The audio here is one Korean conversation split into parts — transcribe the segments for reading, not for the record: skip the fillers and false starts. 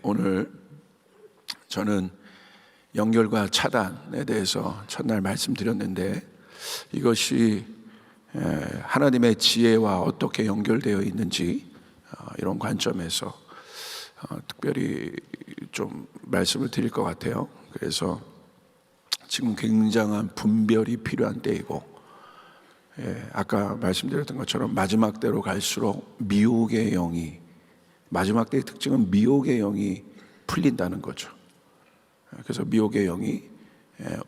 오늘 저는 연결과 차단에 대해서 첫날 말씀드렸는데 이것이 하나님의 지혜와 어떻게 연결되어 있는지 이런 관점에서 특별히 좀 말씀을 드릴 것 같아요. 그래서 지금 굉장한 분별이 필요한 때이고, 아까 말씀드렸던 것처럼 마지막 때로 갈수록 미혹의 영이, 마지막 때의 특징은 미혹의 영이 풀린다는 거죠. 그래서 미혹의 영이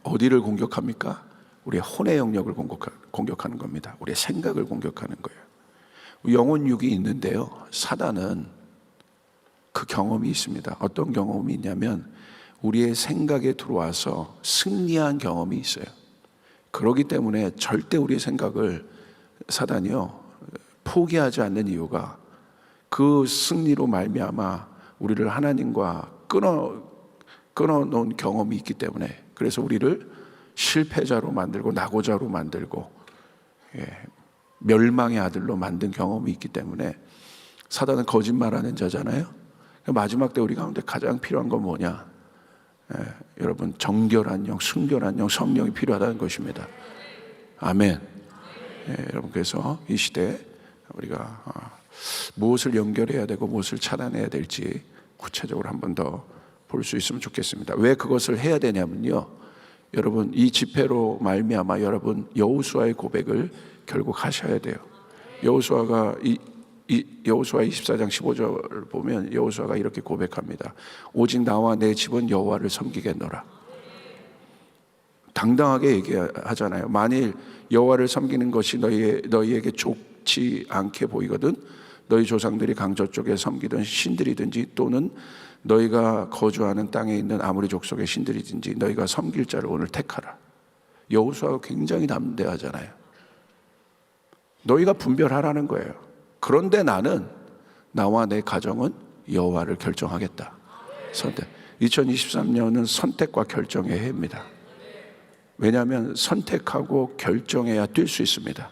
어디를 공격합니까? 우리의 혼의 영역을 공격하는 겁니다. 우리의 생각을 공격하는 거예요. 영혼 육이 있는데요, 사단은 그 경험이 있습니다. 어떤 경험이 있냐면 우리의 생각에 들어와서 승리한 경험이 있어요. 그렇기 때문에 절대 우리의 생각을 사단이요 포기하지 않는 이유가 그 승리로 말미암아 우리를 하나님과 끊어놓은 경험이 있기 때문에, 그래서 우리를 실패자로 만들고 낙오자로 만들고 멸망의 아들로 만든 경험이 있기 때문에, 사단은 거짓말하는 자잖아요. 마지막 때 우리 가운데 가장 필요한 건 뭐냐? 여러분, 정결한 영, 순결한 영, 성령이 필요하다는 것입니다. 아멘. 여러분, 그래서 이 시대에 우리가 무엇을 연결해야 되고 무엇을 차단해야 될지 구체적으로 한 번 더 볼 수 있으면 좋겠습니다. 왜 그것을 해야 되냐면요, 여러분, 이 집회로 말미암아 여러분 여호수아의 고백을 결국 하셔야 돼요. 여호수아가 여호수아 24장 15절 보면 여호수아가 이렇게 고백합니다. 오직 나와 내 집은 여호와를 섬기겠노라. 당당하게 얘기하잖아요. 만일 여호와를 섬기는 것이 너희에게 좋지 않게 보이거든 너희 조상들이 강저 쪽에 섬기던 신들이든지 또는 너희가 거주하는 땅에 있는 아무리 족속의 신들이든지 너희가 섬길 자를 오늘 택하라. 여호수아가 굉장히 담대하잖아요. 너희가 분별하라는 거예요. 그런데 나와 내 가정은 여호와를 결정하겠다. 선택. 2023년은 선택과 결정의 해입니다. 왜냐하면 선택하고 결정해야 뛸 수 있습니다.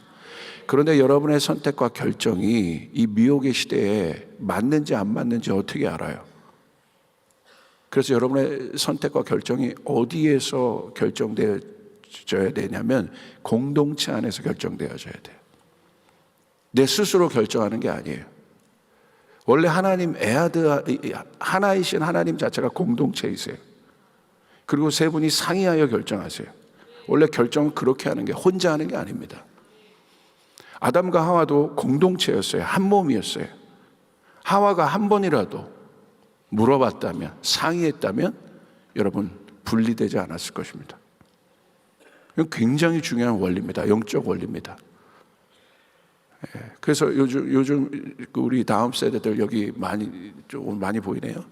그런데 여러분의 선택과 결정이 이 미혹의 시대에 맞는지 안 맞는지 어떻게 알아요? 그래서 여러분의 선택과 결정이 어디에서 결정되어져야 되냐면 공동체 안에서 결정되어져야 돼요. 내 스스로 결정하는 게 아니에요. 원래 하나님 하나이신 하나님 자체가 공동체이세요. 그리고 세 분이 상의하여 결정하세요. 원래 결정은 그렇게 하는 게, 혼자 하는 게 아닙니다. 아담과 하와도 공동체였어요. 한 몸이었어요. 하와가 한 번이라도 물어봤다면, 상의했다면 여러분 분리되지 않았을 것입니다. 이건 굉장히 중요한 원리입니다. 영적 원리입니다. 그래서 요즘 우리 다음 세대들 여기 좀 많이 보이네요.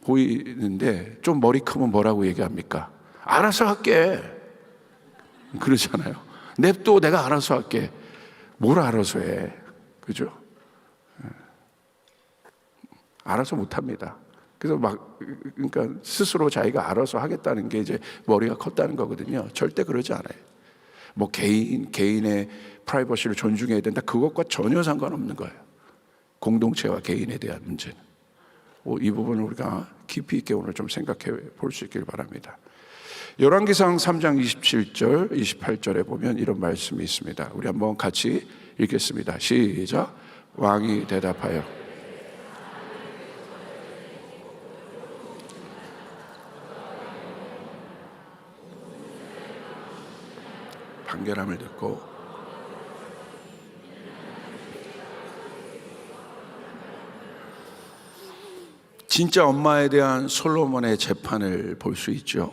보이는데 좀 머리 크면 뭐라고 얘기합니까? 알아서 할게. 그러잖아요. 냅둬, 내가 알아서 할게. 뭘 알아서 해? 그죠? 알아서 못합니다. 그래서 그러니까 스스로 자기가 알아서 하겠다는 게 이제 머리가 컸다는 거거든요. 절대 그러지 않아요. 뭐 개인의 프라이버시를 존중해야 된다, 그것과 전혀 상관없는 거예요. 공동체와 개인에 대한 문제는. 이 부분을 우리가 깊이 있게 오늘 좀 생각해 볼 수 있길 바랍니다. 열왕기상 3장 27절 28절에 보면 이런 말씀이 있습니다. 우리 한번 같이 읽겠습니다. 시작. 왕이 대답하여 판결함을 듣고 진짜 엄마에 대한 솔로몬의 재판을 볼 수 있죠.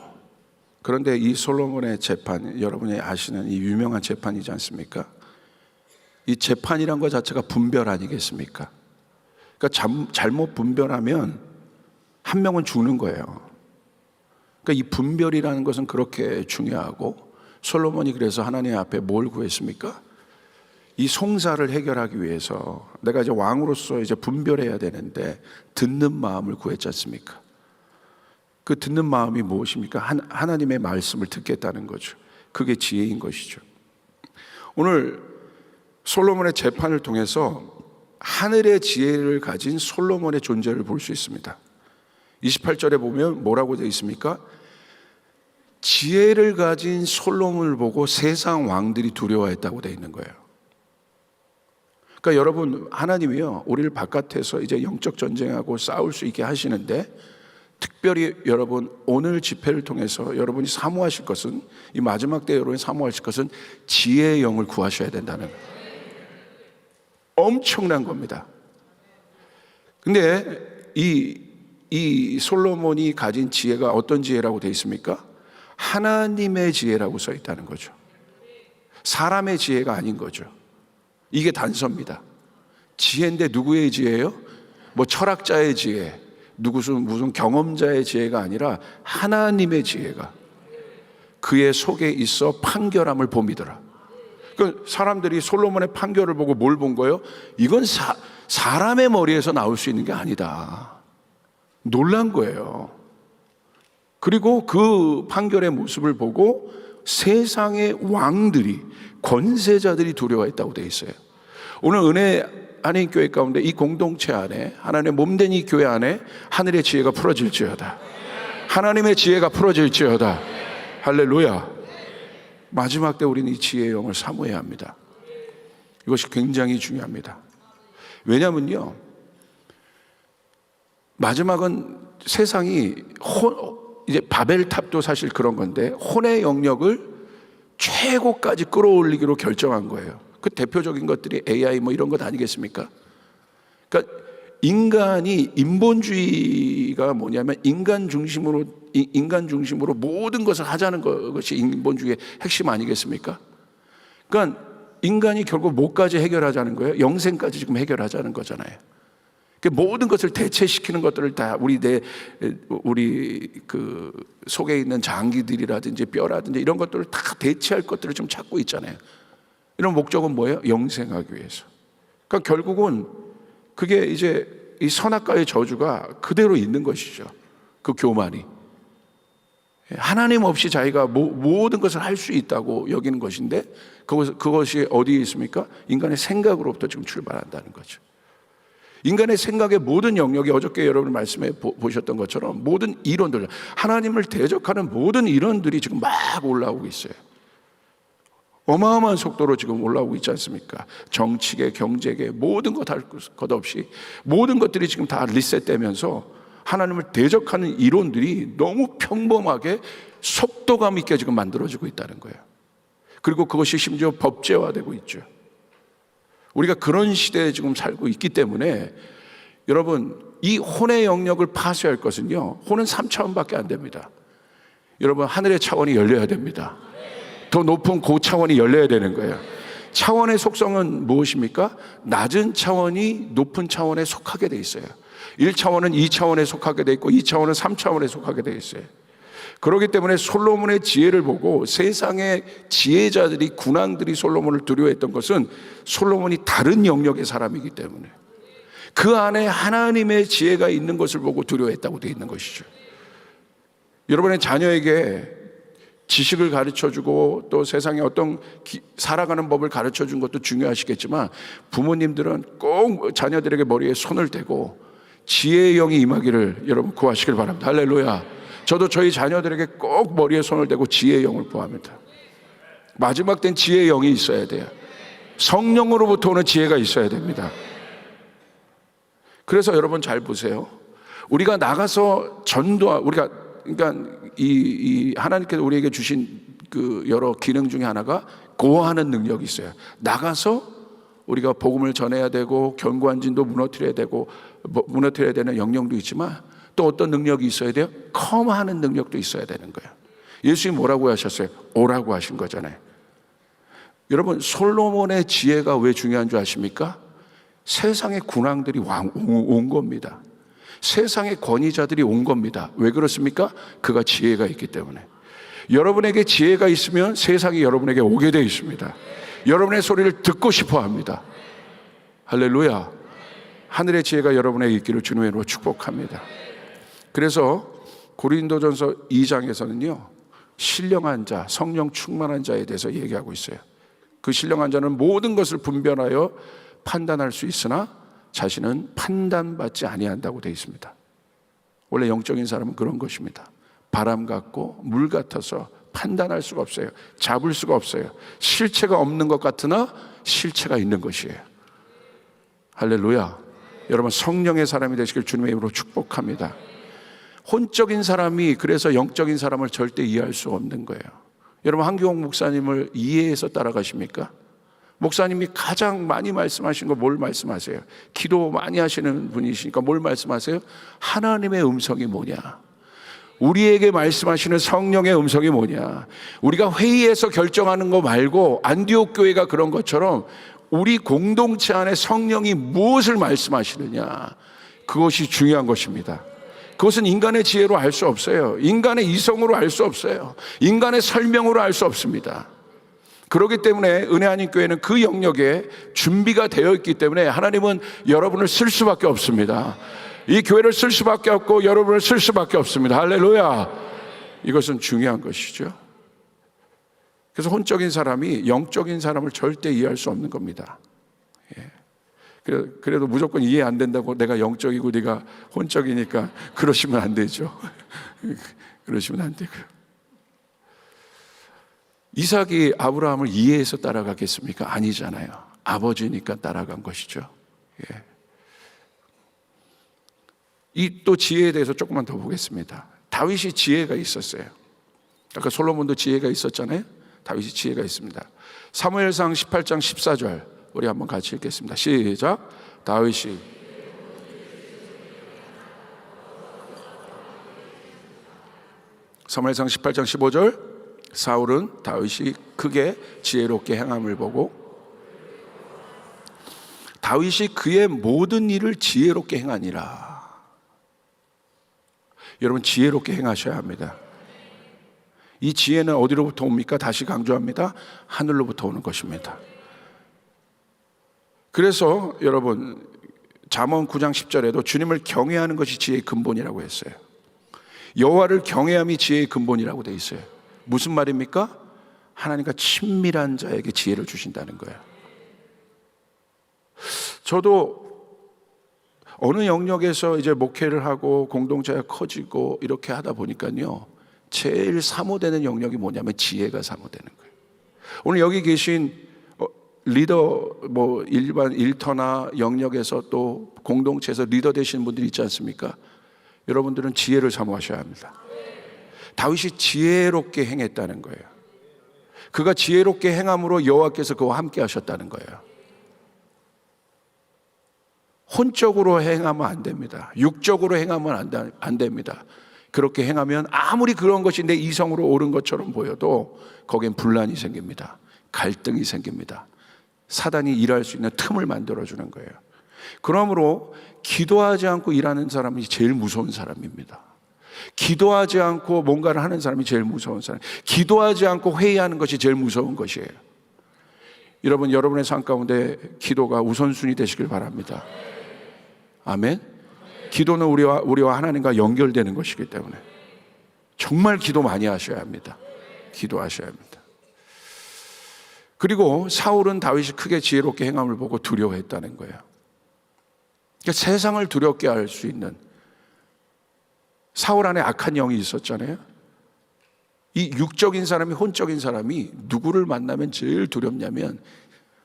그런데 이 솔로몬의 재판, 여러분이 아시는 이 유명한 재판이지 않습니까? 이 재판이란 것 자체가 분별 아니겠습니까? 그러니까 잘못 분별하면 한 명은 죽는 거예요. 그러니까 이 분별이라는 것은 그렇게 중요하고, 솔로몬이 그래서 하나님 앞에 뭘 구했습니까? 이 송사를 해결하기 위해서 내가 이제 왕으로서 이제 분별해야 되는데 듣는 마음을 구했지 않습니까? 그 듣는 마음이 무엇입니까? 하나님의 말씀을 듣겠다는 거죠. 그게 지혜인 것이죠. 오늘 솔로몬의 재판을 통해서 하늘의 지혜를 가진 솔로몬의 존재를 볼 수 있습니다. 28절에 보면 뭐라고 되어 있습니까? 지혜를 가진 솔로몬을 보고 세상 왕들이 두려워했다고 되어 있는 거예요. 그러니까 여러분, 하나님이요, 우리를 바깥에서 이제 영적 전쟁하고 싸울 수 있게 하시는데, 특별히 여러분 오늘 집회를 통해서 여러분이 사모하실 것은, 이 마지막 때 여러분이 사모하실 것은 지혜의 영을 구하셔야 된다는 거예요. 엄청난 겁니다. 근데 이 솔로몬이 가진 지혜가 어떤 지혜라고 되어 있습니까? 하나님의 지혜라고 써 있다는 거죠. 사람의 지혜가 아닌 거죠. 이게 단서입니다. 지혜인데 누구의 지혜예요? 뭐 철학자의 지혜, 무슨 경험자의 지혜가 아니라 하나님의 지혜가 그의 속에 있어 판결함을 봄이더라. 그 사람들이 솔로몬의 판결을 보고 뭘 본 거예요? 이건 사람의 머리에서 나올 수 있는 게 아니다. 놀란 거예요. 그리고 그 판결의 모습을 보고 세상의 왕들이, 권세자들이 두려워했다고 되어 있어요. 오늘 은혜 하나님 교회 가운데 이 공동체 안에, 하나님의 몸된 이 교회 안에 하늘의 지혜가 풀어질지어다. 하나님의 지혜가 풀어질지어다. 할렐루야. 마지막 때 우리는 이 지혜의 영을 사모해야 합니다. 이것이 굉장히 중요합니다. 왜냐면요, 마지막은 세상이 이제 바벨탑도 사실 그런 건데, 혼의 영역을 최고까지 끌어올리기로 결정한 거예요. 그 대표적인 것들이 AI 뭐 이런 것 아니겠습니까? 그러니까 인간이, 인본주의가 뭐냐면 인간 중심으로 모든 것을 하자는 것이 인본주의의 핵심 아니겠습니까? 그러니까 인간이 결국 뭐까지 해결하자는 거예요? 영생까지 지금 해결하자는 거잖아요. 모든 것을 대체시키는 것들을 다 우리 그 속에 있는 장기들이라든지 뼈라든지 이런 것들을 다 대체할 것들을 좀 찾고 있잖아요. 이런 목적은 뭐예요? 영생하기 위해서. 그러니까 결국은 그게 이제 이 선악과의 저주가 그대로 있는 것이죠. 그 교만이. 하나님 없이 자기가 모든 것을 할 수 있다고 여기는 것인데, 그것이 어디에 있습니까? 인간의 생각으로부터 지금 출발한다는 거죠. 인간의 생각의 모든 영역이, 어저께 여러분 말씀해 보셨던 것처럼 모든 이론들, 하나님을 대적하는 모든 이론들이 지금 막 올라오고 있어요. 어마어마한 속도로 지금 올라오고 있지 않습니까? 정치계, 경제계, 모든 것 할 것 없이 모든 것들이 지금 다 리셋되면서 하나님을 대적하는 이론들이 너무 평범하게 속도감 있게 지금 만들어지고 있다는 거예요. 그리고 그것이 심지어 법제화되고 있죠. 우리가 그런 시대에 지금 살고 있기 때문에 여러분, 이 혼의 영역을 파쇄할 것은요, 혼은 3차원밖에 안 됩니다. 여러분, 하늘의 차원이 열려야 됩니다. 더 높은 고차원이 열려야 되는 거예요. 차원의 속성은 무엇입니까? 낮은 차원이 높은 차원에 속하게 돼 있어요. 1차원은 2차원에 속하게 돼 있고 2차원은 3차원에 속하게 돼 있어요. 그렇기 때문에 솔로몬의 지혜를 보고 세상의 지혜자들이, 군왕들이 솔로몬을 두려워했던 것은 솔로몬이 다른 영역의 사람이기 때문에 그 안에 하나님의 지혜가 있는 것을 보고 두려워했다고 되어 있는 것이죠. 여러분의 자녀에게 지식을 가르쳐주고 또 세상에 어떤 살아가는 법을 가르쳐준 것도 중요하시겠지만, 부모님들은 꼭 자녀들에게 머리에 손을 대고 지혜의 영이 임하기를 여러분 구하시길 바랍니다. 할렐루야. 저도 저희 자녀들에게 꼭 머리에 손을 대고 지혜의 영을 구합니다. 마지막 땐 지혜의 영이 있어야 돼요. 성령으로부터 오는 지혜가 있어야 됩니다. 그래서 여러분 잘 보세요. 우리가 나가서 그러니까 이 하나님께서 우리에게 주신 그 여러 기능 중에 하나가 고하는 능력이 있어요. 나가서 우리가 복음을 전해야 되고 견고한 진도 무너뜨려야 되는 영역도 있지만, 또 어떤 능력이 있어야 돼요? 컴하는 능력도 있어야 되는 거예요. 예수님이 뭐라고 하셨어요? 오라고 하신 거잖아요. 여러분, 솔로몬의 지혜가 왜 중요한 줄 아십니까? 세상의 군왕들이 온 겁니다. 세상의 권위자들이 온 겁니다. 왜 그렇습니까? 그가 지혜가 있기 때문에. 여러분에게 지혜가 있으면 세상이 여러분에게 오게 되어 있습니다. 여러분의 소리를 듣고 싶어 합니다. 할렐루야. 하늘의 지혜가 여러분에게 있기를 주님의 이름으로 축복합니다. 그래서 고린도전서 2장에서는요, 신령한 자, 성령 충만한 자에 대해서 얘기하고 있어요. 그 신령한 자는 모든 것을 분별하여 판단할 수 있으나 자신은 판단받지 아니한다고 되어 있습니다. 원래 영적인 사람은 그런 것입니다. 바람 같고 물 같아서 판단할 수가 없어요. 잡을 수가 없어요. 실체가 없는 것 같으나 실체가 있는 것이에요. 할렐루야. 여러분, 성령의 사람이 되시길 주님의 이름으로 축복합니다. 혼적인 사람이 그래서 영적인 사람을 절대 이해할 수 없는 거예요. 여러분, 한기홍 목사님을 이해해서 따라가십니까? 목사님이 가장 많이 말씀하신 거 뭘 말씀하세요? 기도 많이 하시는 분이시니까 뭘 말씀하세요? 하나님의 음성이 뭐냐? 우리에게 말씀하시는 성령의 음성이 뭐냐? 우리가 회의에서 결정하는 거 말고 안디옥 교회가 그런 것처럼 우리 공동체 안에 성령이 무엇을 말씀하시느냐, 그것이 중요한 것입니다. 그것은 인간의 지혜로 알 수 없어요. 인간의 이성으로 알 수 없어요. 인간의 설명으로 알 수 없습니다. 그렇기 때문에 은혜 아닌 교회는 그 영역에 준비가 되어 있기 때문에 하나님은 여러분을 쓸 수밖에 없습니다. 이 교회를 쓸 수밖에 없고 여러분을 쓸 수밖에 없습니다. 할렐루야. 이것은 중요한 것이죠. 그래서 혼적인 사람이 영적인 사람을 절대 이해할 수 없는 겁니다. 예. 그래도 무조건 이해 안 된다고 내가 영적이고 네가 혼적이니까 그러시면 안 되죠. 그러시면 안 되고요. 이삭이 아브라함을 이해해서 따라가겠습니까? 아니잖아요. 아버지니까 따라간 것이죠. 예. 이 또 지혜에 대해서 조금만 더 보겠습니다. 다윗이 지혜가 있었어요. 아까 솔로몬도 지혜가 있었잖아요. 다윗이 지혜가 있습니다. 사무엘상 18장 14절 우리 한번 같이 읽겠습니다. 시작. 다윗이 사무엘상 18장 15절 사울은 다윗이 크게 지혜롭게 행함을 보고 다윗이 그의 모든 일을 지혜롭게 행하니라. 여러분, 지혜롭게 행하셔야 합니다. 이 지혜는 어디로부터 옵니까? 다시 강조합니다. 하늘로부터 오는 것입니다. 그래서 여러분, 잠언 9장 10절에도 주님을 경외하는 것이 지혜의 근본이라고 했어요. 여호와를 경외함이 지혜의 근본이라고 돼 있어요. 무슨 말입니까? 하나님과 친밀한 자에게 지혜를 주신다는 거예요. 저도 어느 영역에서 이제 목회를 하고 공동체가 커지고 이렇게 하다 보니까요, 제일 사모되는 영역이 뭐냐면 지혜가 사모되는 거예요. 오늘 여기 계신 리더, 일반 일터나 영역에서 또 공동체에서 리더 되시는 분들이 있지 않습니까? 여러분들은 지혜를 사모하셔야 합니다. 다윗이 지혜롭게 행했다는 거예요. 그가 지혜롭게 행함으로 여호와께서 그와 함께 하셨다는 거예요. 혼적으로 행하면 안 됩니다. 육적으로 행하면 안 됩니다. 그렇게 행하면 아무리 그런 것이 내 이성으로 옳은 것처럼 보여도 거기엔 분란이 생깁니다. 갈등이 생깁니다. 사단이 일할 수 있는 틈을 만들어주는 거예요. 그러므로 기도하지 않고 일하는 사람이 제일 무서운 사람입니다. 기도하지 않고 뭔가를 하는 사람이 제일 무서운 사람. 기도하지 않고 회의하는 것이 제일 무서운 것이에요. 여러분, 여러분의 삶 가운데 기도가 우선순위 되시길 바랍니다. 아멘. 기도는 우리와 하나님과 연결되는 것이기 때문에 정말 기도 많이 하셔야 합니다. 기도하셔야 합니다. 그리고 사울은 다윗이 크게 지혜롭게 행함을 보고 두려워했다는 거예요. 그러니까 세상을 두렵게 할 수 있는, 사울 안에 악한 영이 있었잖아요. 이 육적인 사람이, 혼적인 사람이 누구를 만나면 제일 두렵냐면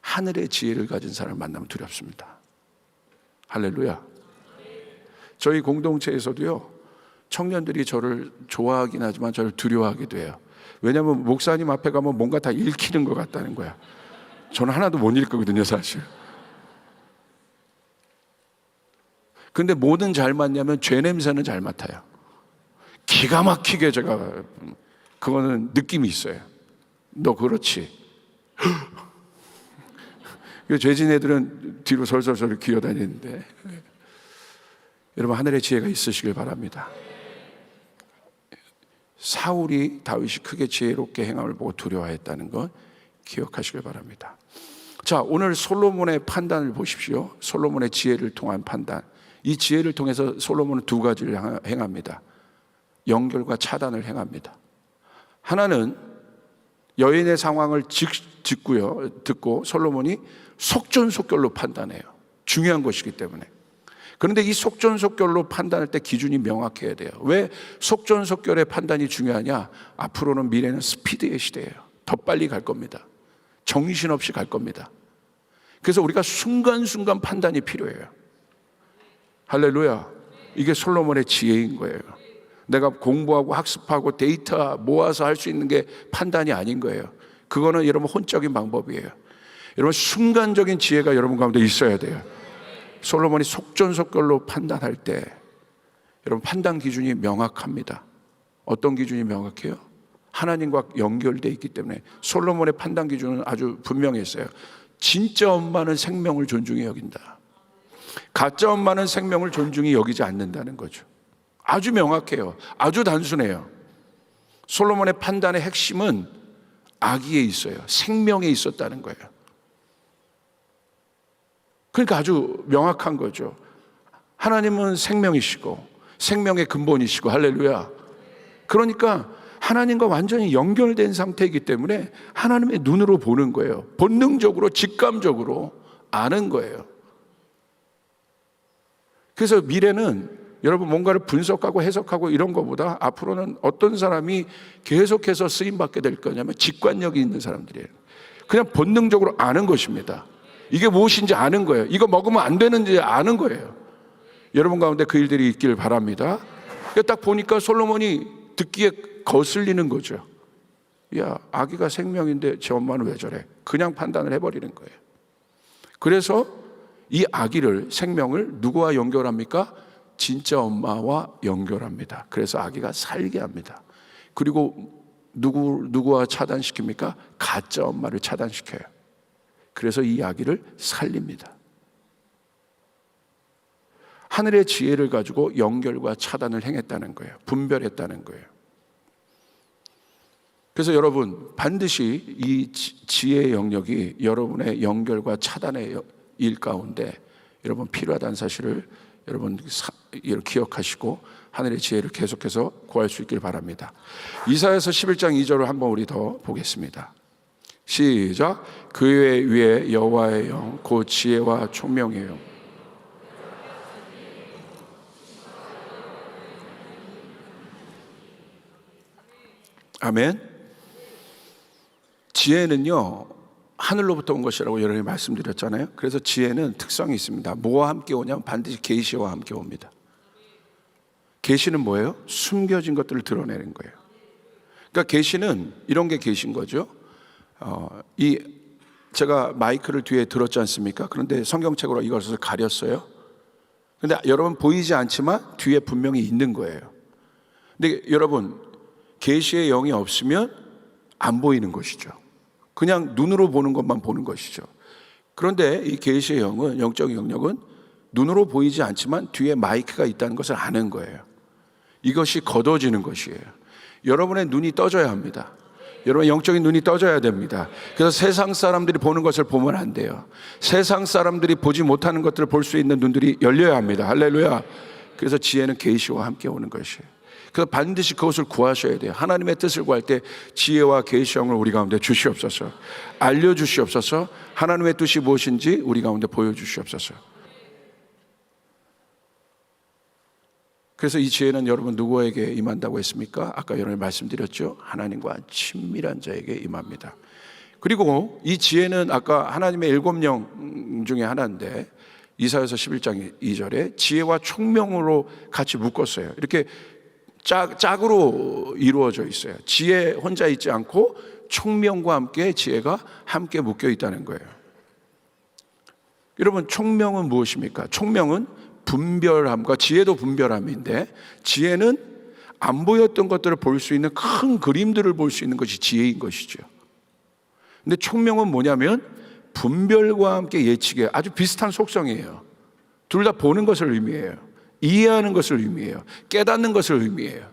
하늘의 지혜를 가진 사람을 만나면 두렵습니다. 할렐루야. 저희 공동체에서도요, 청년들이 저를 좋아하긴 하지만 저를 두려워하기도 해요. 왜냐하면 목사님 앞에 가면 뭔가 다 읽히는 것 같다는 거야. 저는 하나도 못 읽거든요, 사실. 근데 뭐든 잘 맡냐면 죄 냄새는 잘 맡아요. 기가 막히게 제가, 그거는 느낌이 있어요. 너 그렇지. 죄진 애들은 뒤로 설설설 기어다니는데, 여러분, 하늘의 지혜가 있으시길 바랍니다. 사울이 다윗이 크게 지혜롭게 행함을 보고 두려워했다는 것 기억하시길 바랍니다. 자, 오늘 솔로몬의 판단을 보십시오. 솔로몬의 지혜를 통한 판단. 이 지혜를 통해서 솔로몬은 두 가지를 행합니다. 연결과 차단을 행합니다. 하나는 여인의 상황을 듣고 솔로몬이 속전속결로 판단해요. 중요한 것이기 때문에. 그런데 이 속전속결로 판단할 때 기준이 명확해야 돼요. 왜 속전속결의 판단이 중요하냐? 앞으로는 미래는 스피드의 시대예요. 더 빨리 갈 겁니다. 정신없이 갈 겁니다. 그래서 우리가 순간순간 판단이 필요해요. 할렐루야. 이게 솔로몬의 지혜인 거예요. 내가 공부하고 학습하고 데이터 모아서 할 수 있는 게 판단이 아닌 거예요. 그거는 여러분 혼적인 방법이에요. 여러분 순간적인 지혜가 여러분 가운데 있어야 돼요. 솔로몬이 속전속결로 판단할 때 여러분 판단 기준이 명확합니다. 어떤 기준이 명확해요? 하나님과 연결되어 있기 때문에 솔로몬의 판단 기준은 아주 분명했어요. 진짜 엄마는 생명을 존중히 여긴다. 가짜 엄마는 생명을 존중히 여기지 않는다는 거죠. 아주 명확해요. 아주 단순해요. 솔로몬의 판단의 핵심은 아기에 있어요. 생명에 있었다는 거예요. 그러니까 아주 명확한 거죠. 하나님은 생명이시고 생명의 근본이시고 할렐루야. 그러니까 하나님과 완전히 연결된 상태이기 때문에 하나님의 눈으로 보는 거예요. 본능적으로 직감적으로 아는 거예요. 그래서 미래는 여러분 뭔가를 분석하고 해석하고 이런 것보다 앞으로는 어떤 사람이 계속해서 쓰임받게 될 거냐면 직관력이 있는 사람들이에요. 그냥 본능적으로 아는 것입니다. 이게 무엇인지 아는 거예요. 이거 먹으면 안 되는지 아는 거예요. 여러분 가운데 그 일들이 있길 바랍니다. 딱 보니까 솔로몬이 듣기에 거슬리는 거죠. 야, 아기가 생명인데 제 엄마는 왜 저래? 그냥 판단을 해버리는 거예요. 그래서 이 아기를 생명을 누구와 연결합니까? 진짜 엄마와 연결합니다. 그래서 아기가 살게 합니다. 그리고 누구와 차단시킵니까? 가짜 엄마를 차단시켜요. 그래서 이 아기를 살립니다. 하늘의 지혜를 가지고 연결과 차단을 행했다는 거예요. 분별했다는 거예요. 그래서 여러분 반드시 이 지혜의 영역이 여러분의 연결과 차단의 일 가운데 여러분 필요하다는 사실을 여러분 기억하시고 하늘의 지혜를 계속해서 구할 수 있길 바랍니다. 이사야서 11장 2절을 한번 우리 더 보겠습니다. 시작. 그 위에 여호와의 영 곧 지혜와 총명의 영. 아멘. 지혜는요 하늘로부터 온 것이라고 여러 번 말씀드렸잖아요. 그래서 지혜는 특성이 있습니다. 뭐와 함께 오냐면 반드시 계시와 함께 옵니다. 계시는 뭐예요? 숨겨진 것들을 드러내는 거예요. 그러니까 계시는 이런 게 계신 거죠. 제가 마이크를 뒤에 들었지 않습니까? 그런데 성경책으로 이것을 가렸어요. 그런데 여러분 보이지 않지만 뒤에 분명히 있는 거예요. 근데 여러분 계시의 영이 없으면 안 보이는 것이죠. 그냥 눈으로 보는 것만 보는 것이죠. 그런데 이 계시의 영은 영적 영역은 눈으로 보이지 않지만 뒤에 마이크가 있다는 것을 아는 거예요. 이것이 거둬지는 것이에요. 여러분의 눈이 떠져야 합니다. 여러분 영적인 눈이 떠져야 됩니다. 그래서 세상 사람들이 보는 것을 보면 안 돼요. 세상 사람들이 보지 못하는 것들을 볼 수 있는 눈들이 열려야 합니다. 할렐루야. 그래서 지혜는 계시와 함께 오는 것이에요. 그래서 반드시 그것을 구하셔야 돼요. 하나님의 뜻을 구할 때 지혜와 계시형을 우리 가운데 주시옵소서. 알려주시옵소서. 하나님의 뜻이 무엇인지 우리 가운데 보여주시옵소서. 그래서 이 지혜는 여러분 누구에게 임한다고 했습니까? 아까 여러분 말씀드렸죠. 하나님과 친밀한 자에게 임합니다. 그리고 이 지혜는 아까 하나님의 7명 중에 하나인데 이사야서 11장 2절에 지혜와 총명으로 같이 묶었어요. 이렇게 짝으로 이루어져 있어요. 지혜 혼자 있지 않고 총명과 함께 지혜가 함께 묶여 있다는 거예요. 여러분 총명은 무엇입니까? 총명은 분별함과 지혜도 분별함인데 지혜는 안 보였던 것들을 볼 수 있는 큰 그림들을 볼 수 있는 것이 지혜인 것이죠. 근데 총명은 뭐냐면 분별과 함께 예측해요. 아주 비슷한 속성이에요. 둘 다 보는 것을 의미해요. 이해하는 것을 의미해요. 깨닫는 것을 의미해요.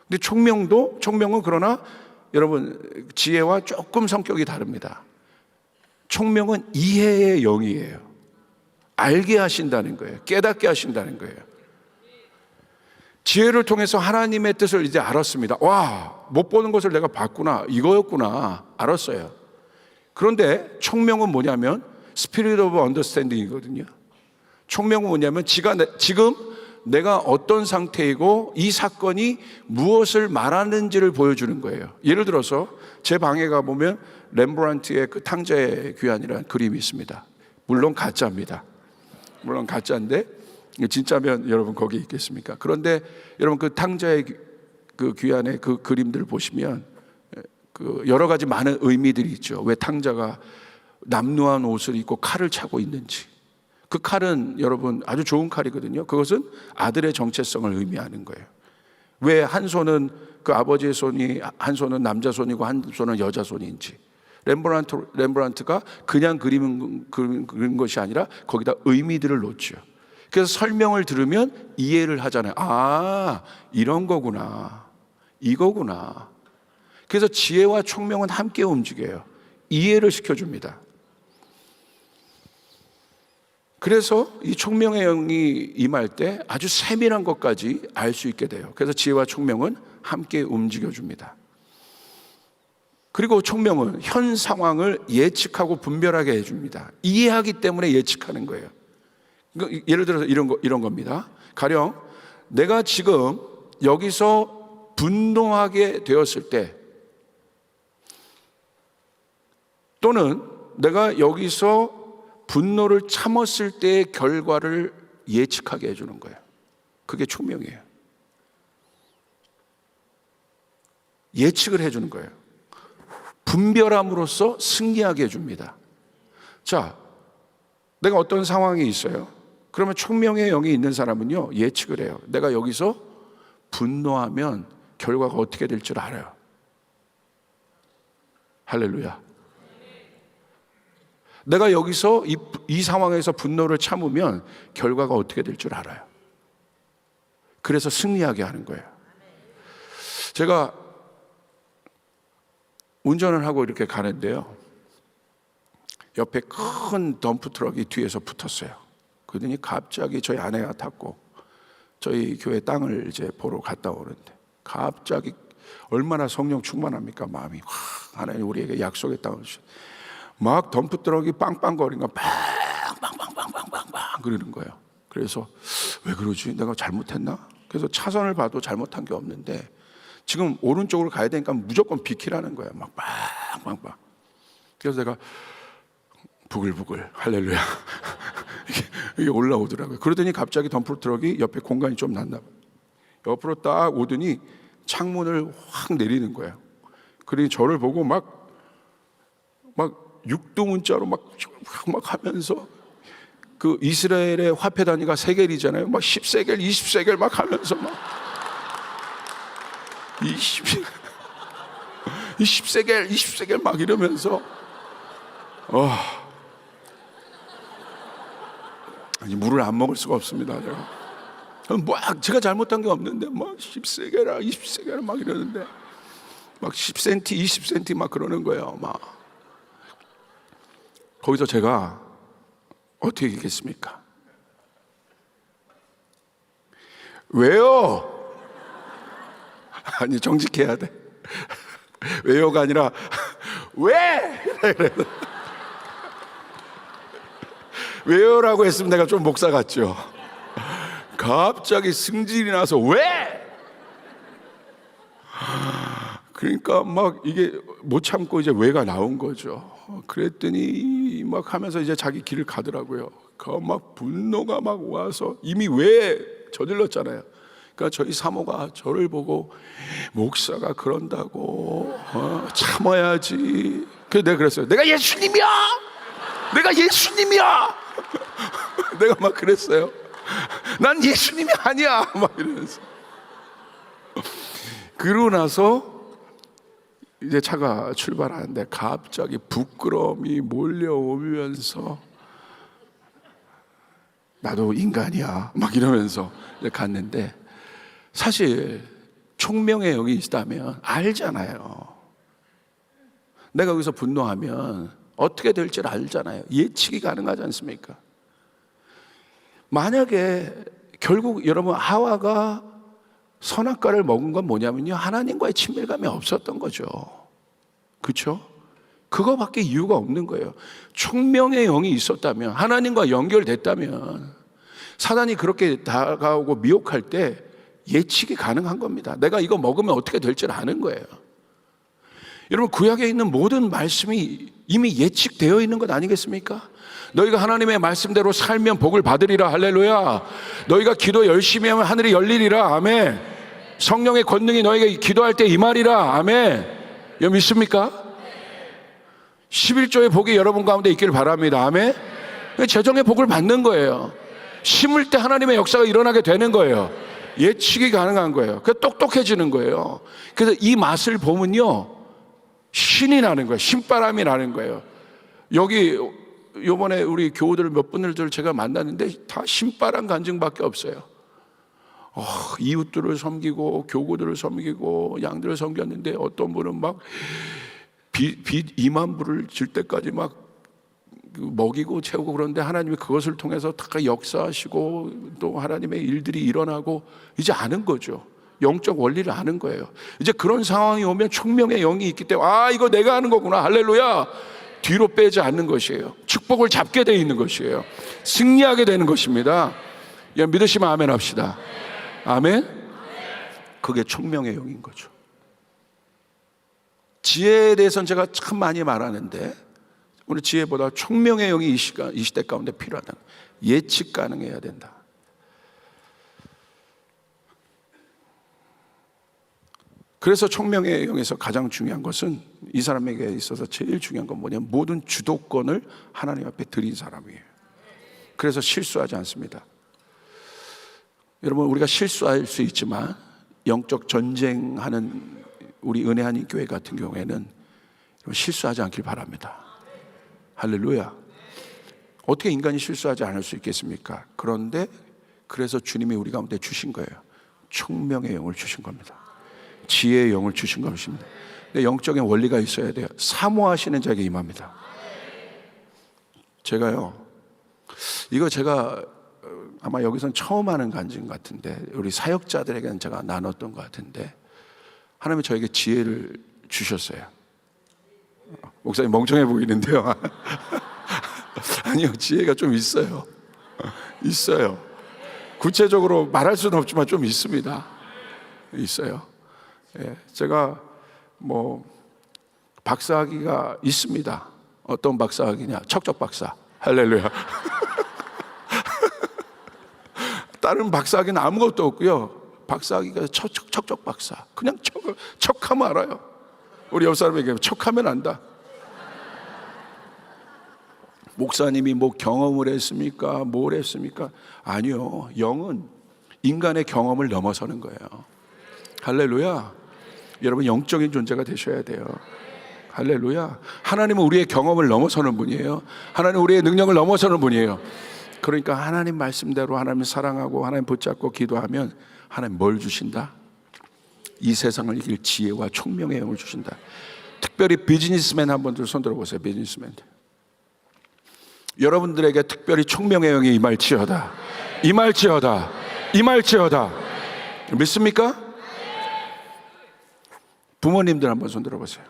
근데 총명은 그러나 여러분 지혜와 조금 성격이 다릅니다. 총명은 이해의 영이에요. 알게 하신다는 거예요. 깨닫게 하신다는 거예요. 지혜를 통해서 하나님의 뜻을 이제 알았습니다. 와, 못 보는 것을 내가 봤구나. 이거였구나. 알았어요. 그런데 총명은 뭐냐면 Spirit of Understanding이거든요. 총명은 뭐냐면 지금 내가 어떤 상태이고 이 사건이 무엇을 말하는지를 보여주는 거예요. 예를 들어서 제 방에 가보면 렘브란트의 그 탕자의 귀환이라는 그림이 있습니다. 물론 가짜입니다. 물론 가짜인데 진짜면 여러분 거기 있겠습니까? 그런데 여러분 그 탕자의 그 귀환의 그 그림들을 보시면 그 여러 가지 많은 의미들이 있죠. 왜 탕자가 남루한 옷을 입고 칼을 차고 있는지. 그 칼은 여러분 아주 좋은 칼이거든요. 그것은 아들의 정체성을 의미하는 거예요. 왜 한 손은 그 아버지의 손이 한 손은 남자 손이고 한 손은 여자 손인지. 렘브란트가 그냥 그린 것이 아니라 거기다 의미들을 놓죠. 그래서 설명을 들으면 이해를 하잖아요. 아, 이런 거구나. 이거구나. 그래서 지혜와 총명은 함께 움직여요. 이해를 시켜줍니다. 그래서 이 총명의 영이 임할 때 아주 세밀한 것까지 알 수 있게 돼요. 그래서 지혜와 총명은 함께 움직여줍니다. 그리고 총명은 현 상황을 예측하고 분별하게 해줍니다. 이해하기 때문에 예측하는 거예요. 예를 들어서 이런 겁니다. 가령 내가 지금 여기서 분노하게 되었을 때, 또는 내가 여기서 분노를 참았을 때의 결과를 예측하게 해주는 거예요. 그게 총명이에요. 예측을 해주는 거예요. 분별함으로써 승리하게 해줍니다. 자, 내가 어떤 상황이 있어요. 그러면 총명의 영이 있는 사람은요, 예측을 해요. 내가 여기서 분노하면 결과가 어떻게 될 줄 알아요. 할렐루야. 내가 여기서 이 상황에서 분노를 참으면 결과가 어떻게 될 줄 알아요. 그래서 승리하게 하는 거예요. 제가 운전을 하고 이렇게 가는데요, 옆에 큰 덤프트럭이 뒤에서 붙었어요. 그러더니 갑자기 저희 아내가 탔고 저희 교회 땅을 이제 보러 갔다 오는데 갑자기 얼마나 성령 충만합니까? 마음이 하나님 우리에게 약속의 땅을 주셨. 막 덤프트럭이 빵빵거리는 거 빵빵빵빵빵빵 그러는 거예요. 그래서 왜 그러지? 내가 잘못했나? 그래서 차선을 봐도 잘못한 게 없는데 지금 오른쪽으로 가야 되니까 무조건 비키라는 거예요. 막 빵빵빵. 그래서 내가 부글부글 할렐루야 이게 올라오더라고요. 그러더니 갑자기 덤프트럭이 옆에 공간이 좀 났나 봐요. 옆으로 딱 오더니 창문을 확 내리는 거예요. 그러니 저를 보고 막 육두문자로 막 하면서, 그 이스라엘의 화폐 단위가 세겔이잖아요. 막 10세겔, 20세겔 막 하면서 막 20세겔, 20세겔 막 이러면서 아니 물을 안 먹을 수가 없습니다. 제가 잘못한 게 없는데 막 10세겔아, 20세겔 막 이러는데 막 10cm, 20cm 막 그러는 거예요. 막 거기서 제가 어떻게 얘기했습니까? 왜요? 아니 정직해야 돼. 왜요가 아니라 왜? 왜요라고 했으면 내가 좀 목사 같죠. 갑자기 승질이 나서 왜? 그러니까 막 이게 못 참고 이제 왜가 나온 거죠. 그랬더니 막 하면서 이제 자기 길을 가더라고요. 그 막 분노가 막 와서 이미 왜 저질렀잖아요. 그러니까 저희 사모가 저를 보고 목사가 그런다고 참아야지. 그래서 내가 그랬어요. 내가 예수님이야. 내가 예수님이야. 내가 막 그랬어요. 난 예수님이 아니야. 막 이러면서. 그러고 나서 이제 차가 출발하는데 갑자기 부끄러움이 몰려오면서 나도 인간이야 막 이러면서 갔는데, 사실 총명의 영이 있다면 알잖아요. 내가 여기서 분노하면 어떻게 될지 알잖아요. 예측이 가능하지 않습니까? 만약에 결국 여러분 하와가 선악과를 먹은 건 뭐냐면요, 하나님과의 친밀감이 없었던 거죠. 그렇죠? 그거밖에 이유가 없는 거예요. 총명의 영이 있었다면, 하나님과 연결됐다면 사단이 그렇게 다가오고 미혹할 때 예측이 가능한 겁니다. 내가 이거 먹으면 어떻게 될지는 아는 거예요. 여러분, 구약에 있는 모든 말씀이 이미 예측되어 있는 것 아니겠습니까? 너희가 하나님의 말씀대로 살면 복을 받으리라. 할렐루야. 너희가 기도 열심히 하면 하늘이 열리리라. 아멘. 성령의 권능이 너희가 기도할 때 임하리라. 아멘. 여러분 믿습니까? 11조의 복이 여러분 가운데 있기를 바랍니다. 아멘. 재정의 복을 받는 거예요. 심을 때 하나님의 역사가 일어나게 되는 거예요. 예측이 가능한 거예요. 그래서 똑똑해지는 거예요. 그래서 이 맛을 보면요, 신이 나는 거예요. 신바람이 나는 거예요. 여기 요번에 우리 교우들 몇 분들 제가 만났는데 다 신바람 간증밖에 없어요. 이웃들을 섬기고 교구들을 섬기고 양들을 섬겼는데 어떤 분은 막 빚 2만 불을 질 때까지 막 먹이고 채우고 그러는데 하나님이 그것을 통해서 다 역사하시고 또 하나님의 일들이 일어나고 이제 아는 거죠. 영적 원리를 아는 거예요. 이제 그런 상황이 오면 총명의 영이 있기 때문에 이거 내가 하는 거구나. 할렐루야. 뒤로 빼지 않는 것이에요. 축복을 잡게 돼 있는 것이에요. 승리하게 되는 것입니다. 믿으시면 아멘 합시다. 아멘. 그게 총명의 영인 거죠. 지혜에 대해서는 제가 참 많이 말하는데 오늘 지혜보다 총명의 영이 이 시대 가운데 필요하다. 예측 가능해야 된다. 그래서 총명의 영에서 가장 중요한 것은 이 사람에게 있어서 제일 중요한 건 뭐냐면 모든 주도권을 하나님 앞에 드린 사람이에요. 그래서 실수하지 않습니다. 여러분, 우리가 실수할 수 있지만 영적 전쟁하는 우리 은혜하니 교회 같은 경우에는 실수하지 않길 바랍니다. 할렐루야. 어떻게 인간이 실수하지 않을 수 있겠습니까? 그런데 그래서 주님이 우리 가운데 주신 거예요. 총명의 영을 주신 겁니다. 지혜의 영을 주신 것입니다. 근데 영적인 원리가 있어야 돼요. 사모하시는 자에게 임합니다. 제가요, 이거 제가 아마 여기서는 처음 하는 간증 같은데 우리 사역자들에게는 제가 나눴던 것 같은데 하나님이 저에게 지혜를 주셨어요. 목사님 멍청해 보이는데요. 아니요, 지혜가 좀 있어요. 있어요. 구체적으로 말할 수는 없지만 좀 있습니다. 있어요. 제가 박사학위가 있습니다. 어떤 박사학위냐? 척척 박사. 할렐루야. 다른 박사학위는 아무것도 없고요. 박사학위가 척척 박사. 그냥 척하면 알아요. 우리 옆 사람에게 척하면 안다. 목사님이 경험을 했습니까? 뭘 했습니까? 아니요. 영은 인간의 경험을 넘어서는 거예요. 할렐루야. 여러분, 영적인 존재가 되셔야 돼요. 할렐루야. 하나님은 우리의 경험을 넘어서는 분이에요. 하나님은 우리의 능력을 넘어서는 분이에요. 그러니까 하나님 말씀대로 하나님 사랑하고 하나님 붙잡고 기도하면 하나님 뭘 주신다? 이 세상을 이길 지혜와 총명의 영을 주신다. 특별히 비즈니스맨 한 분들 손 들어보세요. 비즈니스맨. 여러분들에게 특별히 총명의 영이 임할지어다. 임할지어다. 임할지어다. 믿습니까? 부모님들 한번 손 들어보세요.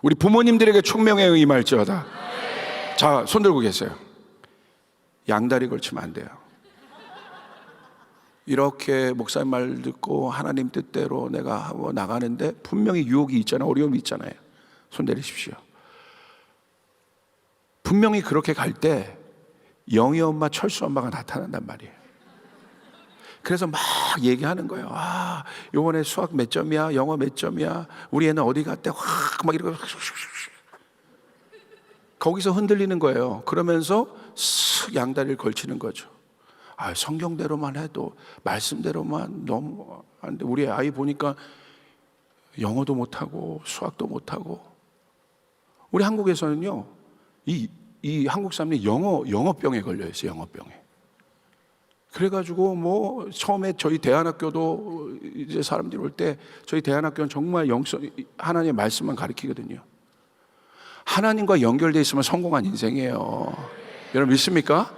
우리 부모님들에게 총명의 영이 임할지어다. 자, 손 들고 계세요. 양다리 걸치면 안 돼요. 이렇게 목사님 말 듣고 하나님 뜻대로 내가 나가는데 분명히 유혹이 있잖아요. 어려움이 있잖아요. 손 내리십시오. 분명히 그렇게 갈 때 영희 엄마, 철수 엄마가 나타난단 말이에요. 그래서 막 얘기하는 거예요. 요번에 수학 몇 점이야? 영어 몇 점이야? 우리 애는 어디 갔대? 막 이러고 거기서 흔들리는 거예요. 그러면서 쓱 양다리를 걸치는 거죠. 성경대로만 해도 말씀대로만 너무 안 돼. 우리 아이 보니까 영어도 못하고 수학도 못하고. 우리 한국에서는요, 이 한국 사람이 영어병에 걸려 있어요. 영어병에. 그래가지고 처음에 저희 대안학교도 이제 사람들이 올 때 저희 대안학교는 정말 하나님의 말씀만 가르치거든요. 하나님과 연결되어 있으면 성공한 인생이에요. 여러분 믿습니까?